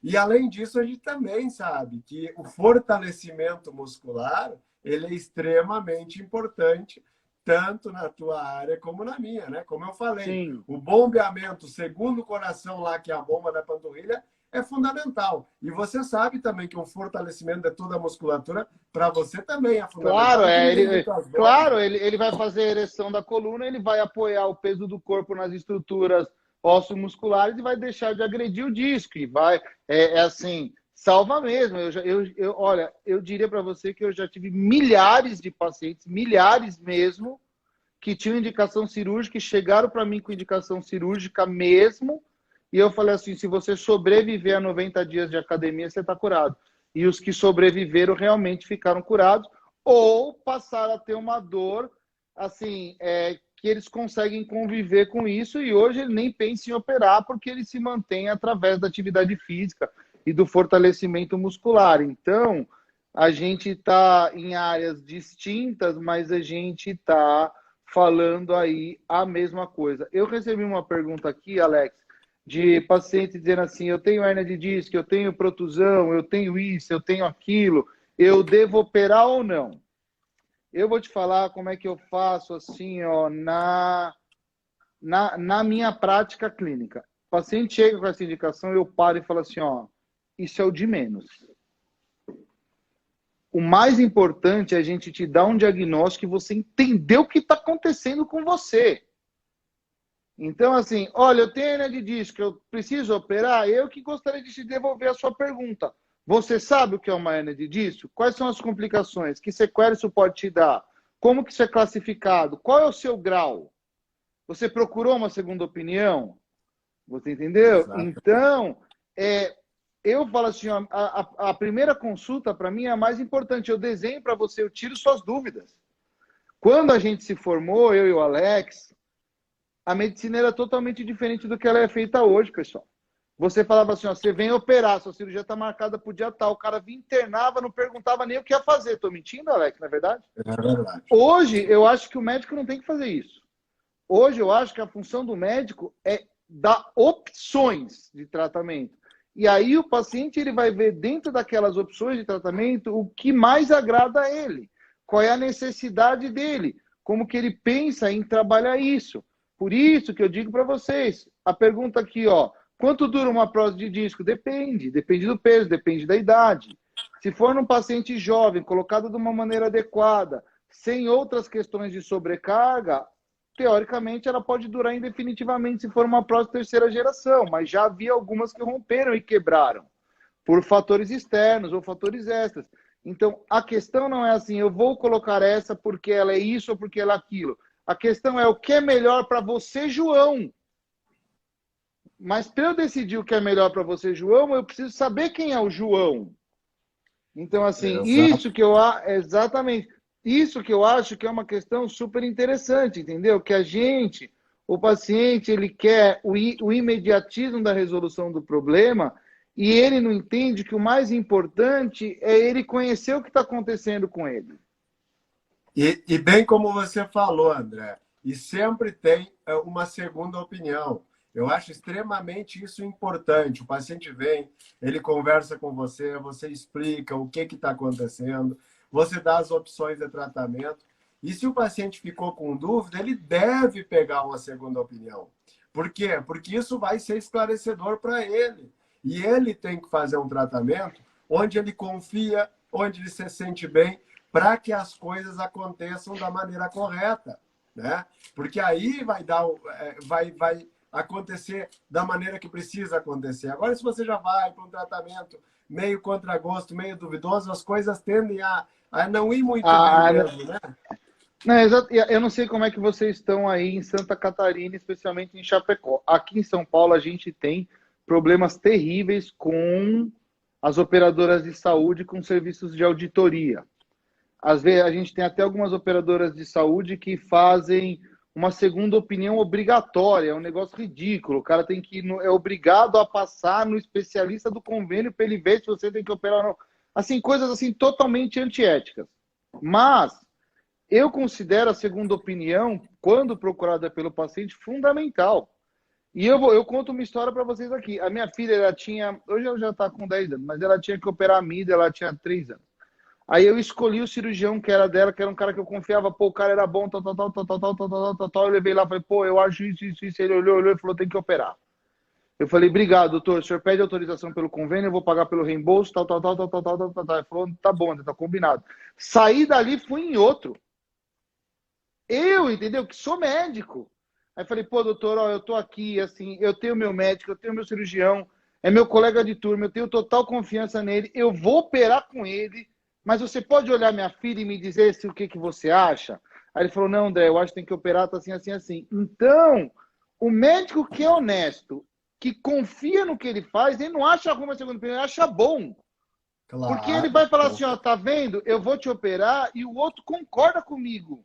A: E, além disso, a gente também sabe que o fortalecimento muscular ele é extremamente importante, tanto na tua área como na minha, né? Como eu falei,
B: Sim.
A: o bombeamento segundo o coração lá, que é a bomba da panturrilha, é fundamental. E você sabe também que o fortalecimento de toda a musculatura, para você também é
B: Claro,
A: fundamental, diminui muito as dores,
B: claro,
A: né?
B: ele vai fazer a ereção da coluna, ele vai apoiar o peso do corpo nas estruturas osso-musculares e vai deixar de agredir o disco. E vai, é assim, salva mesmo. Olha, eu diria para você que eu já tive milhares de pacientes, milhares mesmo, que tinham indicação cirúrgica e chegaram para mim com indicação cirúrgica mesmo. E eu falei assim: se você sobreviver a 90 dias de academia, você está curado. E os que sobreviveram realmente ficaram curados ou passaram a ter uma dor, assim, que eles conseguem conviver com isso e hoje ele nem pensa em operar porque ele se mantém através da atividade física e do fortalecimento muscular. Então, a gente está em áreas distintas, mas a gente está falando aí a mesma coisa. Eu recebi uma pergunta aqui, Alex, de paciente dizendo assim: eu tenho hernia de disco, eu tenho protusão, eu tenho isso, eu tenho aquilo, eu devo operar ou não? Eu vou te falar como é que eu faço assim, ó, na minha prática clínica. O paciente chega com essa indicação, eu paro e falo assim, ó, isso é o de menos. O mais importante é a gente te dar um diagnóstico e você entender o que está acontecendo com você. Então, assim, olha, eu tenho hernia de disco, eu preciso operar? Eu que gostaria de te devolver a sua pergunta. Você sabe o que é uma hernia de disco? Quais são as complicações? Que sequela isso pode te dar? Como que isso é classificado? Qual é o seu grau? Você procurou uma segunda opinião? Você entendeu?
A: Exato.
B: Então, eu falo assim, ó, a primeira consulta para mim é a mais importante. Eu desenho para você, eu tiro suas dúvidas. Quando a gente se formou, eu e o Alex, a medicina era totalmente diferente do que ela é feita hoje, pessoal. Você falava assim, ó, você vem operar, sua cirurgia está marcada para o dia tal. O cara vinha, internava, não perguntava nem o que ia fazer. Estou mentindo, Alex, não é verdade?
A: É verdade.
B: Hoje, eu acho que o médico não tem que fazer isso. Hoje, eu acho que a função do médico é dar opções de tratamento. E aí, o paciente ele vai ver dentro daquelas opções de tratamento o que mais agrada a ele. Qual é a necessidade dele. Como que ele pensa em trabalhar isso. Por isso que eu digo para vocês, a pergunta aqui, ó, quanto dura uma prótese de disco? Depende do peso, depende da idade. Se for num paciente jovem, colocado de uma maneira adequada, sem outras questões de sobrecarga, teoricamente ela pode durar indefinitivamente se for uma prótese terceira geração, mas já havia algumas que romperam e quebraram por fatores externos ou fatores extras. Então, a questão não é assim, eu vou colocar essa porque ela é isso ou porque ela é aquilo. A questão é o que é melhor para você, João. Mas para eu decidir o que é melhor para você, João, eu preciso saber quem é o João. Então, assim,
A: Exato.
B: exatamente, isso que eu acho que é uma questão super interessante, entendeu? Que o paciente, ele quer o imediatismo da resolução do problema e ele não entende que o mais importante é ele conhecer o que está acontecendo com ele.
A: E bem como você falou, André, e sempre tem uma segunda opinião. Eu acho extremamente isso importante. O paciente vem, ele conversa com você, você explica o que está acontecendo, você dá as opções de tratamento. E se o paciente ficou com dúvida, ele deve pegar uma segunda opinião. Por quê? Porque isso vai ser esclarecedor para ele. E ele tem que fazer um tratamento onde ele confia, onde ele se sente bem, para que as coisas aconteçam da maneira correta, né? Porque aí vai acontecer da maneira que precisa acontecer. Agora, se você já vai para um tratamento meio contra gosto, meio duvidoso, as coisas tendem a não ir muito bem mesmo, né?
B: Não, eu não sei como é que vocês estão aí em Santa Catarina, especialmente em Chapecó. Aqui em São Paulo, a gente tem problemas terríveis com as operadoras de saúde com serviços de auditoria. Às vezes, a gente tem até algumas operadoras de saúde que fazem uma segunda opinião obrigatória, é um negócio ridículo. O cara é obrigado a passar no especialista do convênio para ele ver se você tem que operar ou não. Assim, coisas assim totalmente antiéticas. Mas eu considero a segunda opinião, quando procurada pelo paciente, fundamental. E eu conto uma história para vocês aqui. A minha filha, hoje ela já está com 10 anos, mas ela tinha que operar a amígdala, ela tinha 3 anos. Aí eu escolhi o cirurgião que era dela, que era um cara que eu confiava, pô, o cara era bom, tal. Eu levei lá, falei, pô, eu acho isso. Ele olhou e falou, tem que operar. Eu falei, obrigado, doutor, o senhor pede autorização pelo convênio, eu vou pagar pelo reembolso, tal. Ele falou, tá bom, tá combinado. Saí dali, fui em outro. Entendeu? Que sou médico. Aí falei, pô, doutor, ó, eu tô aqui, assim, eu tenho meu médico, eu tenho meu cirurgião, é meu colega de turma, eu tenho total confiança nele, eu vou operar com ele, mas você pode olhar minha filha e me dizer o que você acha? Aí ele falou, não, André, eu acho que tem que operar, tá assim. Então, o médico que é honesto, que confia no que ele faz, ele não acha ruim a segunda opinião, ele acha bom. Porque ele vai falar assim, ó, tá vendo? Eu vou te operar e o outro concorda comigo.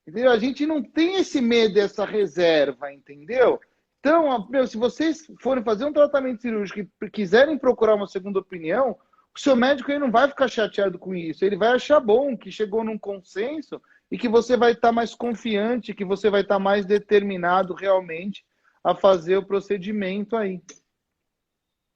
B: Entendeu? A gente não tem esse medo, essa reserva, entendeu? Então, se vocês forem fazer um tratamento cirúrgico e quiserem procurar uma segunda opinião, o seu médico aí não vai ficar chateado com isso. Ele vai achar bom que chegou num consenso e que você vai estar mais confiante, que você vai estar mais determinado realmente a fazer o procedimento aí.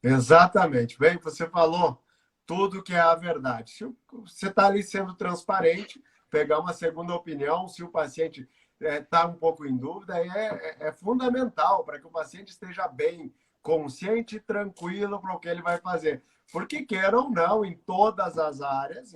A: Exatamente. Bem, você falou tudo que é a verdade. Se você está ali sendo transparente, pegar uma segunda opinião, se o paciente está um pouco em dúvida, é fundamental para que o paciente esteja bem, consciente e tranquilo para o que ele vai fazer. Porque, queira ou não, em todas as áreas,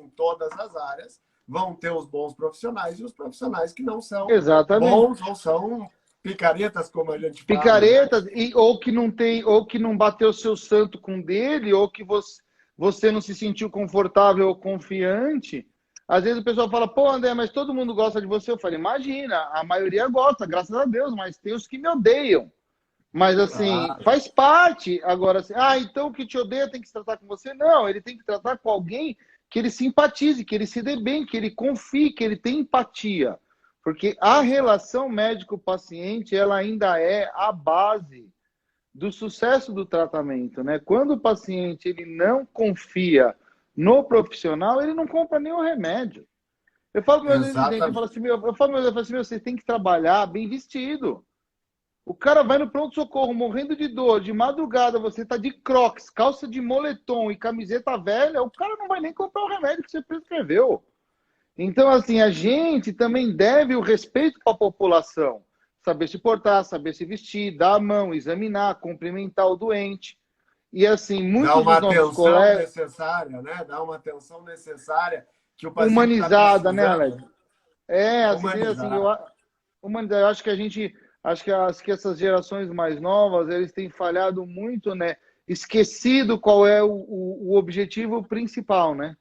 A: vão ter os bons profissionais e os profissionais que não são
B: Exatamente.
A: bons ou são picaretas, como a gente fala.
B: Picaretas, ou que não tem, ou que não bateu seu santo com dele, ou que você não se sentiu confortável ou confiante. Às vezes o pessoal fala, pô, André, mas todo mundo gosta de você. Eu falei, imagina, a maioria gosta, graças a Deus, mas tem os que me odeiam. Mas assim, faz parte. Agora, assim, então o que te odeia tem que se tratar com você? Não, ele tem que tratar com alguém que ele simpatize, que ele se dê bem, que ele confie, que ele tenha empatia. Porque a relação médico-paciente, ela ainda é a base do sucesso do tratamento, né? Quando o paciente ele não confia no profissional, ele não compra nenhum remédio. Eu falo para meus residentes, eu falo assim, você tem que trabalhar bem vestido. O cara vai no pronto-socorro morrendo de dor, de madrugada, você tá de crocs, calça de moletom e camiseta velha, o cara não vai nem comprar o remédio que você prescreveu. Então, assim, a gente também deve o respeito para a população. Saber se portar, saber se vestir, dar a mão, examinar, cumprimentar o doente. E, assim, muitos dos nossos colegas...
A: necessária, né? Dá uma atenção necessária que o paciente
B: humanizada, né, Alex?
A: Humanizada.
B: Humanidade. Eu acho que acho que essas gerações mais novas, eles têm falhado muito, né? Esquecido qual é o objetivo principal, né?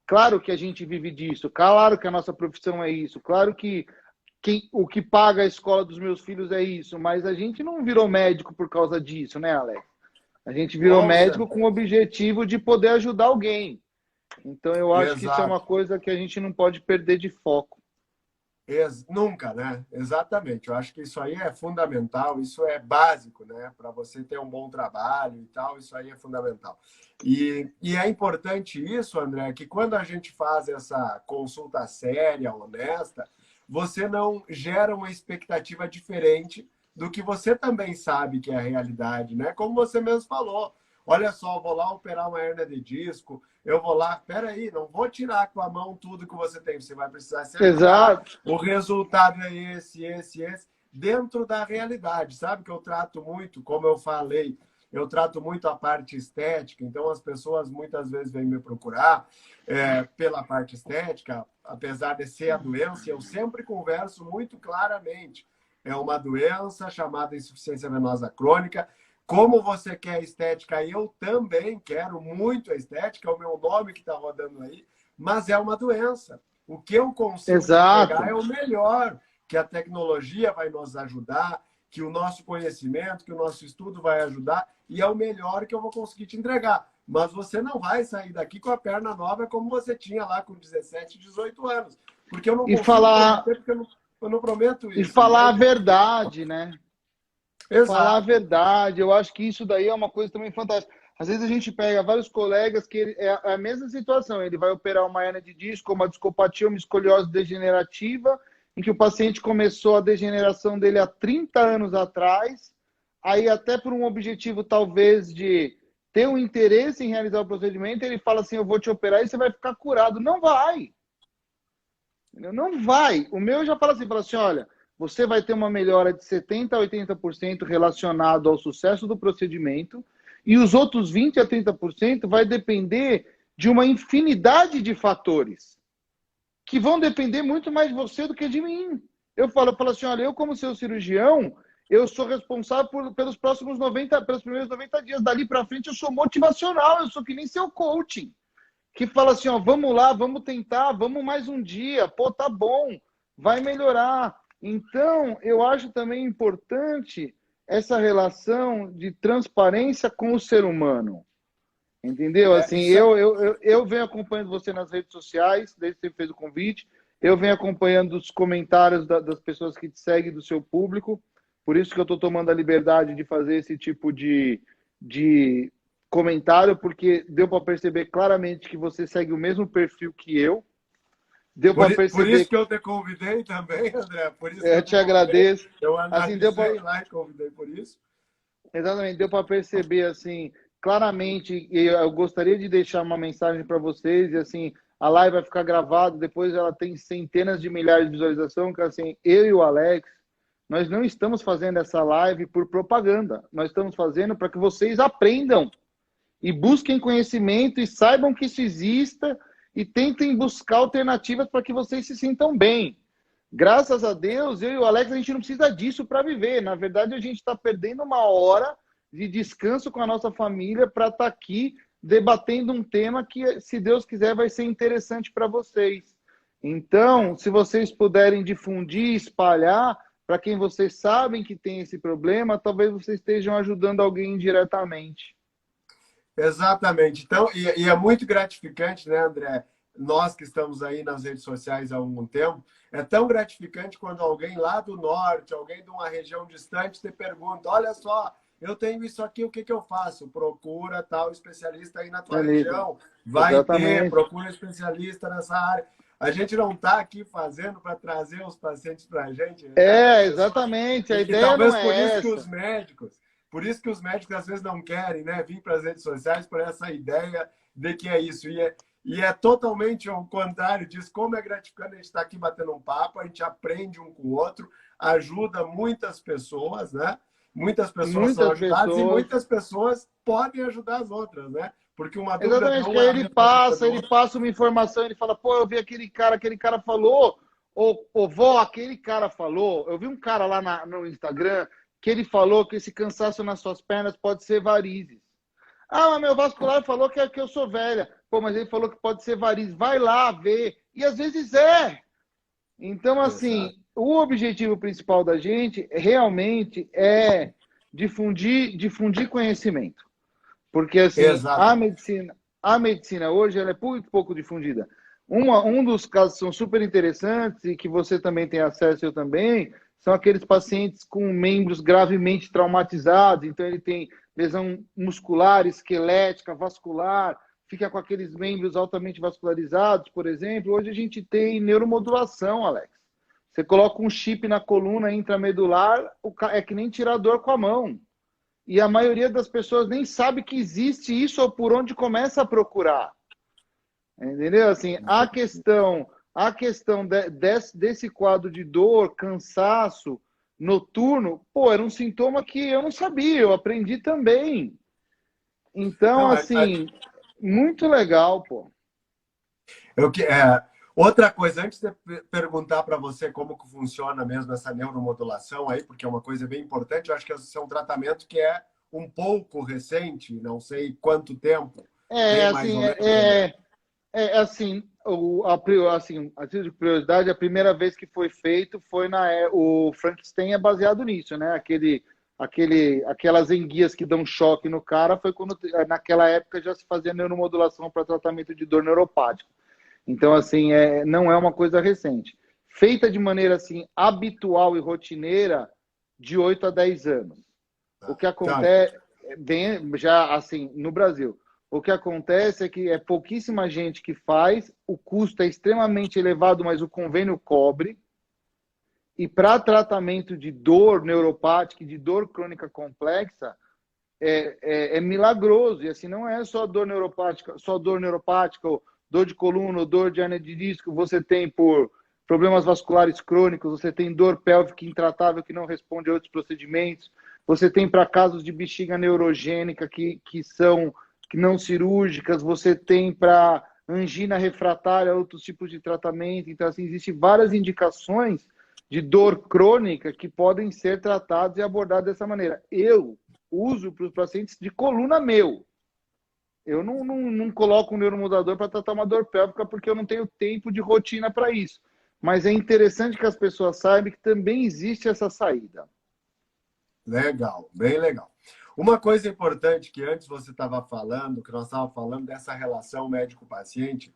B: Claro que a gente vive disso, claro que a nossa profissão é isso, claro que o que paga a escola dos meus filhos é isso, mas a gente não virou médico por causa disso, né, Alex? A gente virou
A: Com
B: médico com o
A: certeza.
B: objetivo de poder ajudar alguém. Então, eu acho que isso é uma
A: Exato.
B: coisa que a gente não pode perder de foco.
A: Nunca, né? Exatamente. Eu acho que isso aí é fundamental, isso é básico, né? Para você ter um bom trabalho e tal, isso aí é fundamental. E é importante isso, André, que quando a gente faz essa consulta séria, honesta, você não gera uma expectativa diferente do que você também sabe que é a realidade, né? Como você mesmo falou. Olha só, eu vou lá operar uma hernia de disco, eu vou lá, peraí, não vou tirar com a mão tudo que você tem, você vai precisar se ajudar.
B: Exato.
A: O resultado é esse, dentro da realidade. Sabe que eu trato muito, como eu falei, eu trato muito a parte estética, então as pessoas muitas vezes vêm me procurar pela parte estética, apesar de ser a doença, eu sempre converso muito claramente. É uma doença chamada insuficiência venosa crônica. Como você quer estética, eu também quero muito a estética, é o meu nome que está rodando aí, mas é uma doença. O que eu consigo te entregar
B: Exato.
A: é o melhor, que a tecnologia vai nos ajudar, que o nosso conhecimento, que o nosso estudo vai ajudar, e é o melhor que eu vou conseguir te entregar. Mas você não vai sair daqui com a perna nova como você tinha lá com 17, 18 anos. Porque eu não
B: E
A: consigo
B: falar,
A: prometer, porque eu não prometo
B: e
A: isso,
B: falar a
A: entende?
B: verdade, né? Falar a
A: Exato.
B: verdade, eu acho que isso daí é uma coisa também fantástica. Às vezes a gente pega vários colegas que é a mesma situação, ele vai operar uma hernia de disco, uma discopatia, uma escoliose degenerativa, em que o paciente começou a degeneração dele há 30 anos atrás, aí até por um objetivo talvez de ter um interesse em realizar o procedimento, ele fala assim, eu vou te operar e você vai ficar curado. Não vai, não vai. O meu já fala assim, olha, você vai ter uma melhora de 70% a 80% relacionado ao sucesso do procedimento e os outros 20% a 30% vai depender de uma infinidade de fatores que vão depender muito mais de você do que de mim. Eu falo assim, olha, eu como seu cirurgião, eu sou responsável pelos próximos 90, pelos primeiros 90 dias. Dali para frente eu sou motivacional, eu sou que nem seu coaching que fala assim, ó, vamos lá, vamos tentar, vamos mais um dia, pô, tá bom, vai melhorar. Então, eu acho também importante essa relação de transparência com o ser humano, entendeu? Assim,
A: Isso é
B: eu venho acompanhando você nas redes sociais, desde que você fez o convite, eu venho acompanhando os comentários das pessoas que te seguem, do seu público, por isso que eu estou tomando a liberdade de fazer esse tipo de comentário, porque deu para perceber claramente que você segue o mesmo perfil que eu. Deu para
A: por isso
B: perceber,
A: que eu te convidei também, André. Por isso que
B: eu
A: eu te
B: te
A: convidei.
B: agradeço.
A: Eu
B: Assim, deu para
A: analisei lá e convidei por isso.
B: exatamente, deu para perceber assim, claramente, e eu gostaria de deixar uma mensagem para vocês e assim, a live vai ficar gravada, depois ela tem centenas de milhares de visualizações, que assim, eu e o Alex, nós não estamos fazendo essa live por propaganda. Nós estamos fazendo para que vocês aprendam e busquem conhecimento e saibam que isso exista e tentem buscar alternativas para que vocês se sintam bem. Graças a Deus, eu e o Alex, a gente não precisa disso para viver. Na verdade, a gente está perdendo uma hora de descanso com a nossa família para estar aqui debatendo um tema que, se Deus quiser, vai ser interessante para vocês. Então, se vocês puderem difundir, espalhar, para quem vocês sabem que tem esse problema, talvez vocês estejam ajudando alguém indiretamente.
A: Exatamente. Então, e é muito gratificante, né, André? Nós que estamos aí nas redes sociais há algum tempo, é tão gratificante quando alguém lá do norte, alguém de uma região distante, te pergunta: olha só, eu tenho isso aqui, o que que eu faço? Procura tal especialista aí na tua
B: Beleza.
A: região. Vai ter,
B: Exatamente.
A: procura um especialista nessa área. A gente não está aqui fazendo para trazer os pacientes para a gente, né? As pessoas.
B: Exatamente. A
A: E
B: ideia não
A: talvez por
B: é
A: isso que os
B: essa.
A: médicos. Por isso que os médicos às vezes não querem, né, vir para as redes sociais por essa ideia de que é isso. E é totalmente ao contrário disso. Como é gratificante a gente estar aqui batendo um papo, a gente aprende um com o outro, ajuda muitas pessoas, né? Muitas pessoas são
B: Muitas
A: ajudadas e
B: pessoas.
A: muitas pessoas podem ajudar as outras, né? Porque uma dúvida de
B: Exatamente, que
A: um
B: aí
A: é a mesma dúvida do
B: ele
A: outro.
B: passa uma informação, ele fala, pô, eu vi aquele cara falou, ô vó, aquele cara falou, eu vi um cara lá no Instagram que ele falou que esse cansaço nas suas pernas pode ser varizes. Ah, mas meu vascular falou que eu sou velha. Pô, mas ele falou que pode ser varizes. Vai lá ver. E às vezes é. Então, assim,
A: Exato.
B: o objetivo principal da gente realmente é difundir conhecimento. Porque, assim,
A: Exato.
B: a medicina hoje ela é muito pouco difundida. Um dos casos que são super interessantes e que você também tem acesso, eu também, são aqueles pacientes com membros gravemente traumatizados. Então, ele tem lesão muscular, esquelética, vascular, fica com aqueles membros altamente vascularizados, por exemplo. Hoje a gente tem neuromodulação, Alex. Você coloca um chip na coluna intramedular, é que nem tirar dor com a mão. E a maioria das pessoas nem sabe que existe isso ou por onde começa a procurar. Entendeu? Assim, a questão desse quadro de dor, cansaço noturno, pô, era um sintoma que eu não sabia, eu aprendi também. Então,
A: Não,
B: assim, muito legal, pô.
A: eu, outra coisa, antes de perguntar para você como que funciona mesmo essa neuromodulação aí, porque é uma coisa bem importante, eu acho que esse é um tratamento que é um pouco recente, não sei quanto tempo
B: É,
A: tem mais
B: assim,
A: ou menos, André.
B: assim, assim, a título de curiosidade, a primeira vez que foi feito foi o Frankenstein é baseado nisso, né? Aquelas enguias que dão choque no cara foi quando, naquela época, já se fazia neuromodulação para tratamento de dor neuropática. Então, assim, não é uma coisa recente. Feita de maneira, assim, habitual e rotineira, de 8 a 10 anos. O que
A: Tá,
B: acontece, bem, já assim, no Brasil, o que acontece é que é pouquíssima gente que faz, o custo é extremamente elevado, mas o convênio cobre. E para tratamento de dor neuropática e de dor crônica complexa, é milagroso. E assim, não é só dor neuropática, ou dor de coluna, ou dor de hernia de disco, você tem por problemas vasculares crônicos, você tem dor pélvica intratável que não responde a outros procedimentos, você tem para casos de bexiga neurogênica que não cirúrgicas, você tem para angina refratária, outros tipos de tratamento. Então, assim, existem várias indicações de dor crônica que podem ser tratadas e abordadas dessa maneira. Eu uso para os pacientes de coluna meu. Eu não coloco um neuromodulador para tratar uma dor pélvica porque eu não tenho tempo de rotina para isso. Mas é interessante que as pessoas saibam que também existe essa saída.
A: legal, bem legal. Uma coisa importante que antes você estava falando, que nós estávamos falando dessa relação médico-paciente,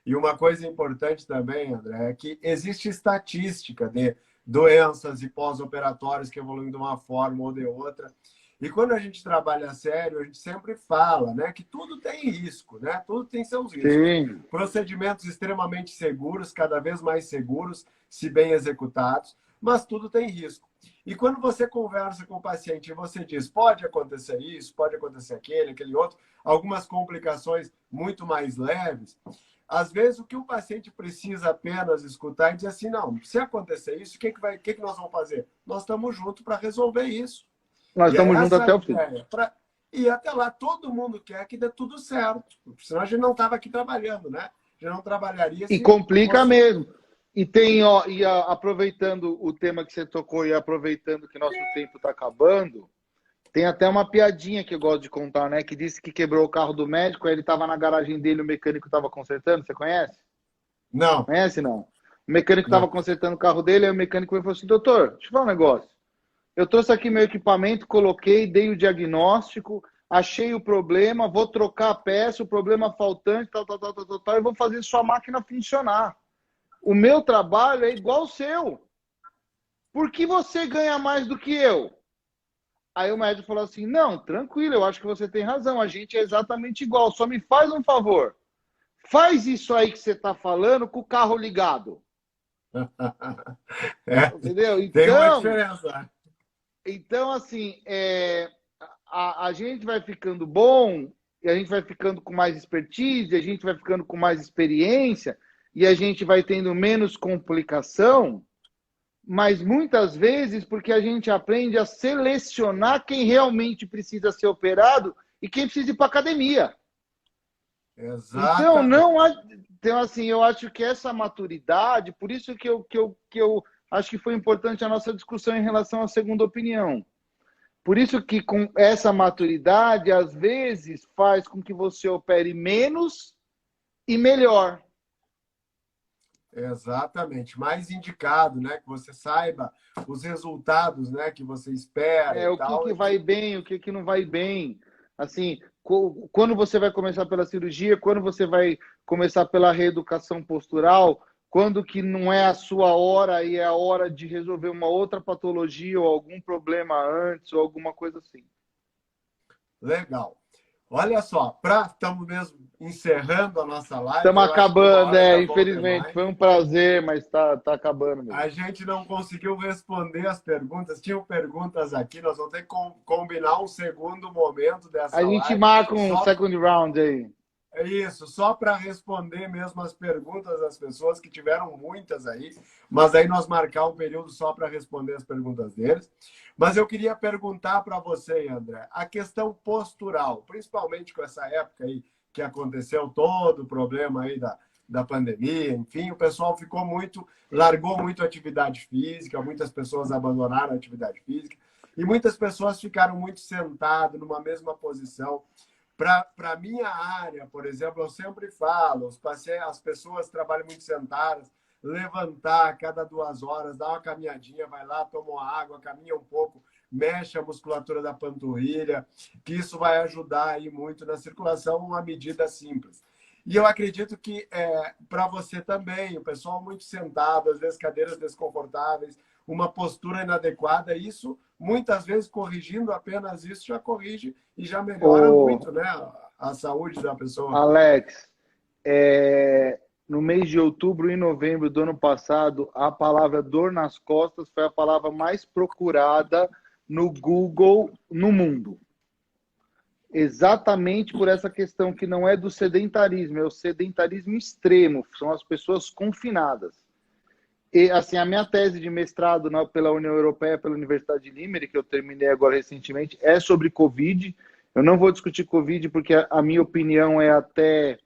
A: e uma coisa importante também, André, é que existe estatística de doenças e pós-operatórios que evoluem de uma forma ou de outra. E quando a gente trabalha sério, a gente sempre fala, né, que tudo tem risco, né? Tudo tem seus riscos.
B: Sim.
A: Procedimentos extremamente seguros, cada vez mais seguros, se bem executados, mas tudo tem risco. E quando você conversa com o paciente e você diz, pode acontecer isso, pode acontecer aquele outro, algumas complicações muito mais leves, às vezes o que o paciente precisa apenas escutar é dizer assim, não, se acontecer isso, o que nós vamos fazer? Nós estamos juntos para resolver isso.
B: Nós
A: E é
B: estamos juntos
A: essa a
B: até o fim.
A: ideia. E até lá, todo mundo quer que dê tudo certo. Senão a gente não estava aqui trabalhando, né? Já não trabalharia
B: E
A: se
B: complica
A: fosse.
B: mesmo. E tem, ó, aproveitando o tema que você tocou e aproveitando que nosso tempo está acabando, tem até uma piadinha que eu gosto de contar, né? Que disse que quebrou o carro do médico, aí ele estava na garagem dele, o mecânico estava consertando. Você conhece?
A: Não,
B: Conhece, não? O mecânico estava
A: não.
B: consertando o carro dele, aí o mecânico falou assim, doutor, deixa eu falar um negócio. Eu trouxe aqui meu equipamento, coloquei, dei o diagnóstico, achei o problema, vou trocar a peça, o problema faltante, tal, e vou fazer sua máquina funcionar. O meu trabalho é igual ao seu. Por que você ganha mais do que eu? Aí o médico falou assim, não, tranquilo, eu acho que você tem razão, a gente é exatamente igual, só me faz um favor. Faz isso aí que você está falando com o carro ligado.
A: É,
B: Entendeu?
A: tem uma
B: Então,
A: diferença.
B: Então, assim, a gente vai ficando bom, e a gente vai ficando com mais expertise, a gente vai ficando com mais experiência, e a gente vai tendo menos complicação, mas muitas vezes porque a gente aprende a selecionar quem realmente precisa ser operado e quem precisa ir para academia. Então,
A: Exatamente.
B: então, assim, eu acho que essa maturidade, por isso que eu acho que foi importante a nossa discussão em relação à segunda opinião. Por isso que com essa maturidade, às vezes, faz com que você opere menos e melhor.
A: Exatamente, mais indicado, né? Que você saiba os resultados, né? Que você espera e
B: O que
A: tal.
B: que vai bem, o que que não vai bem. Assim, quando você vai começar pela cirurgia, quando você vai começar pela reeducação postural, quando que não é a sua hora e é a hora de resolver uma outra patologia ou algum problema antes ou alguma coisa assim.
A: Legal. Olha só, estamos mesmo encerrando a nossa live.
B: Estamos
A: Eu acho que uma
B: acabando,
A: hora ainda vão ter
B: infelizmente.
A: mais.
B: Foi um prazer, mas tá acabando mesmo.
A: A gente não conseguiu responder as perguntas. Tinham perguntas aqui, nós vamos ter que combinar um segundo momento
B: A
A: dessa
B: gente
A: live.
B: marca um second round aí.
A: É isso, só para responder mesmo as perguntas das pessoas, que tiveram muitas aí, mas aí nós marcar um período só para responder as perguntas deles. Mas eu queria perguntar para você, André, a questão postural, principalmente com essa época aí que aconteceu todo o problema aí da pandemia, enfim, o pessoal largou muito a atividade física, muitas pessoas abandonaram a atividade física e muitas pessoas ficaram muito sentadas numa mesma posição. Para a minha área, por exemplo, eu sempre falo, as pessoas trabalham muito sentadas, levantar a cada 2 horas, dar uma caminhadinha, vai lá, toma uma água, caminha um pouco, mexe a musculatura da panturrilha, que isso vai ajudar aí muito na circulação, uma medida simples. E eu acredito que para você também, o pessoal muito sentado, às vezes cadeiras desconfortáveis, uma postura inadequada, isso, muitas vezes, corrigindo apenas isso, já corrige e já melhora muito, né, a saúde da pessoa.
B: Alex, no mês de outubro e novembro do ano passado, a palavra dor nas costas foi a palavra mais procurada no Google no mundo. Exatamente por essa questão que não é do sedentarismo, é o sedentarismo extremo, são as pessoas confinadas. E, assim, a minha tese de mestrado pela União Europeia, pela Universidade de Limerick, que eu terminei agora recentemente, é sobre Covid. Eu não vou discutir Covid porque a minha opinião é até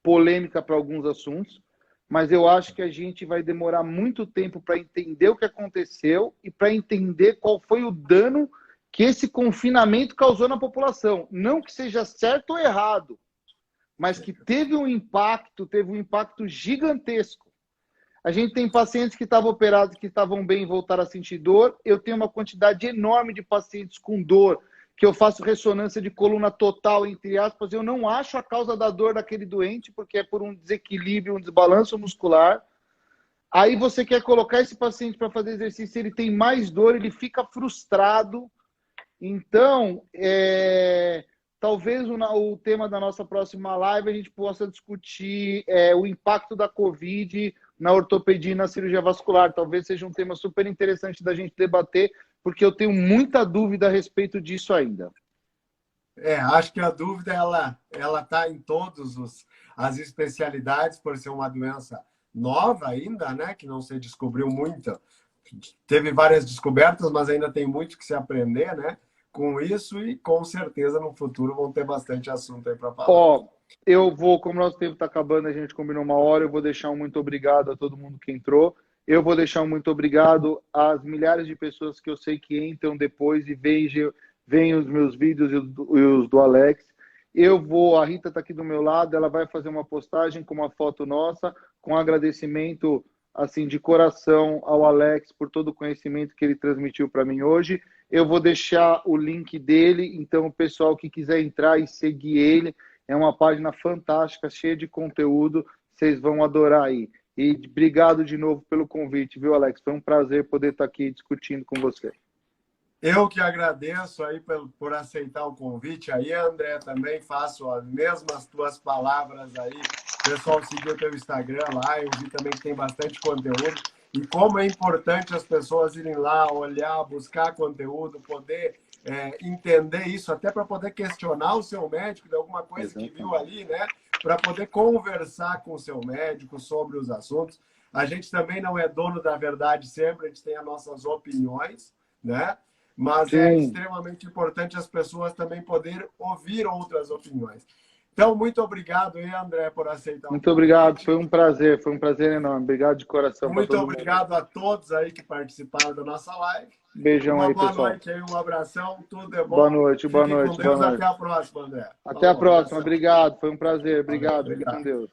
B: polêmica para alguns assuntos, mas eu acho que a gente vai demorar muito tempo para entender o que aconteceu e para entender qual foi o dano que esse confinamento causou na população. Não que seja certo ou errado, mas que teve um impacto gigantesco. A gente tem pacientes que estavam operados, que estavam bem e voltaram a sentir dor. Eu tenho uma quantidade enorme de pacientes com dor, que eu faço ressonância de coluna total, entre aspas. Eu não acho a causa da dor daquele doente, porque é por um desequilíbrio, um desbalanço muscular. Aí você quer colocar esse paciente para fazer exercício, ele tem mais dor, ele fica frustrado. Então, talvez o tema da nossa próxima live a gente possa discutir o impacto da Covid na ortopedia e na cirurgia vascular. Talvez seja um tema super interessante da gente debater, porque eu tenho muita dúvida a respeito disso ainda.
A: Acho que a dúvida ela está em todas as especialidades, por ser uma doença nova ainda, né, que não se descobriu muito. Teve várias descobertas, mas ainda tem muito que se aprender, né, com isso, e com certeza no futuro vão ter bastante assunto aí para falar.
B: Eu vou, como nosso tempo está acabando, a gente combinou uma hora, eu vou deixar um muito obrigado a todo mundo que entrou. Eu vou deixar um muito obrigado às milhares de pessoas que eu sei que entram depois e veem os meus vídeos e os do Alex. A Rita está aqui do meu lado, ela vai fazer uma postagem com uma foto nossa, com agradecimento assim de coração ao Alex por todo o conhecimento que ele transmitiu para mim hoje. Eu vou deixar o link dele, então o pessoal que quiser entrar e seguir ele, é uma página fantástica, cheia de conteúdo, vocês vão adorar aí. E obrigado de novo pelo convite, viu, Alex? Foi um prazer poder estar aqui discutindo com você.
A: Eu que agradeço aí por aceitar o convite. Aí, André, também faço as mesmas tuas palavras aí. Pessoal, seguir o teu Instagram lá, eu vi também que tem bastante conteúdo. E como é importante as pessoas irem lá, olhar, buscar conteúdo, poder entender isso, até para poder questionar o seu médico de alguma coisa que viu ali, né? Para poder conversar com o seu médico sobre os assuntos. A gente também não é dono da verdade sempre, a gente tem as nossas opiniões, né? Mas é extremamente importante as pessoas também poderem ouvir outras opiniões. Então, muito obrigado aí, André, por aceitar o convite.
B: Muito obrigado, foi um prazer enorme. Obrigado de coração.
A: Muito obrigado a todos aí que participaram da nossa live.
B: Beijão aí, pessoal.
A: Uma boa noite aí, um abração, tudo é bom.
B: Boa noite, boa noite.
A: Fique com Deus, até a próxima, André.
B: Até a próxima, obrigado, foi um prazer, obrigado. Fique com Deus.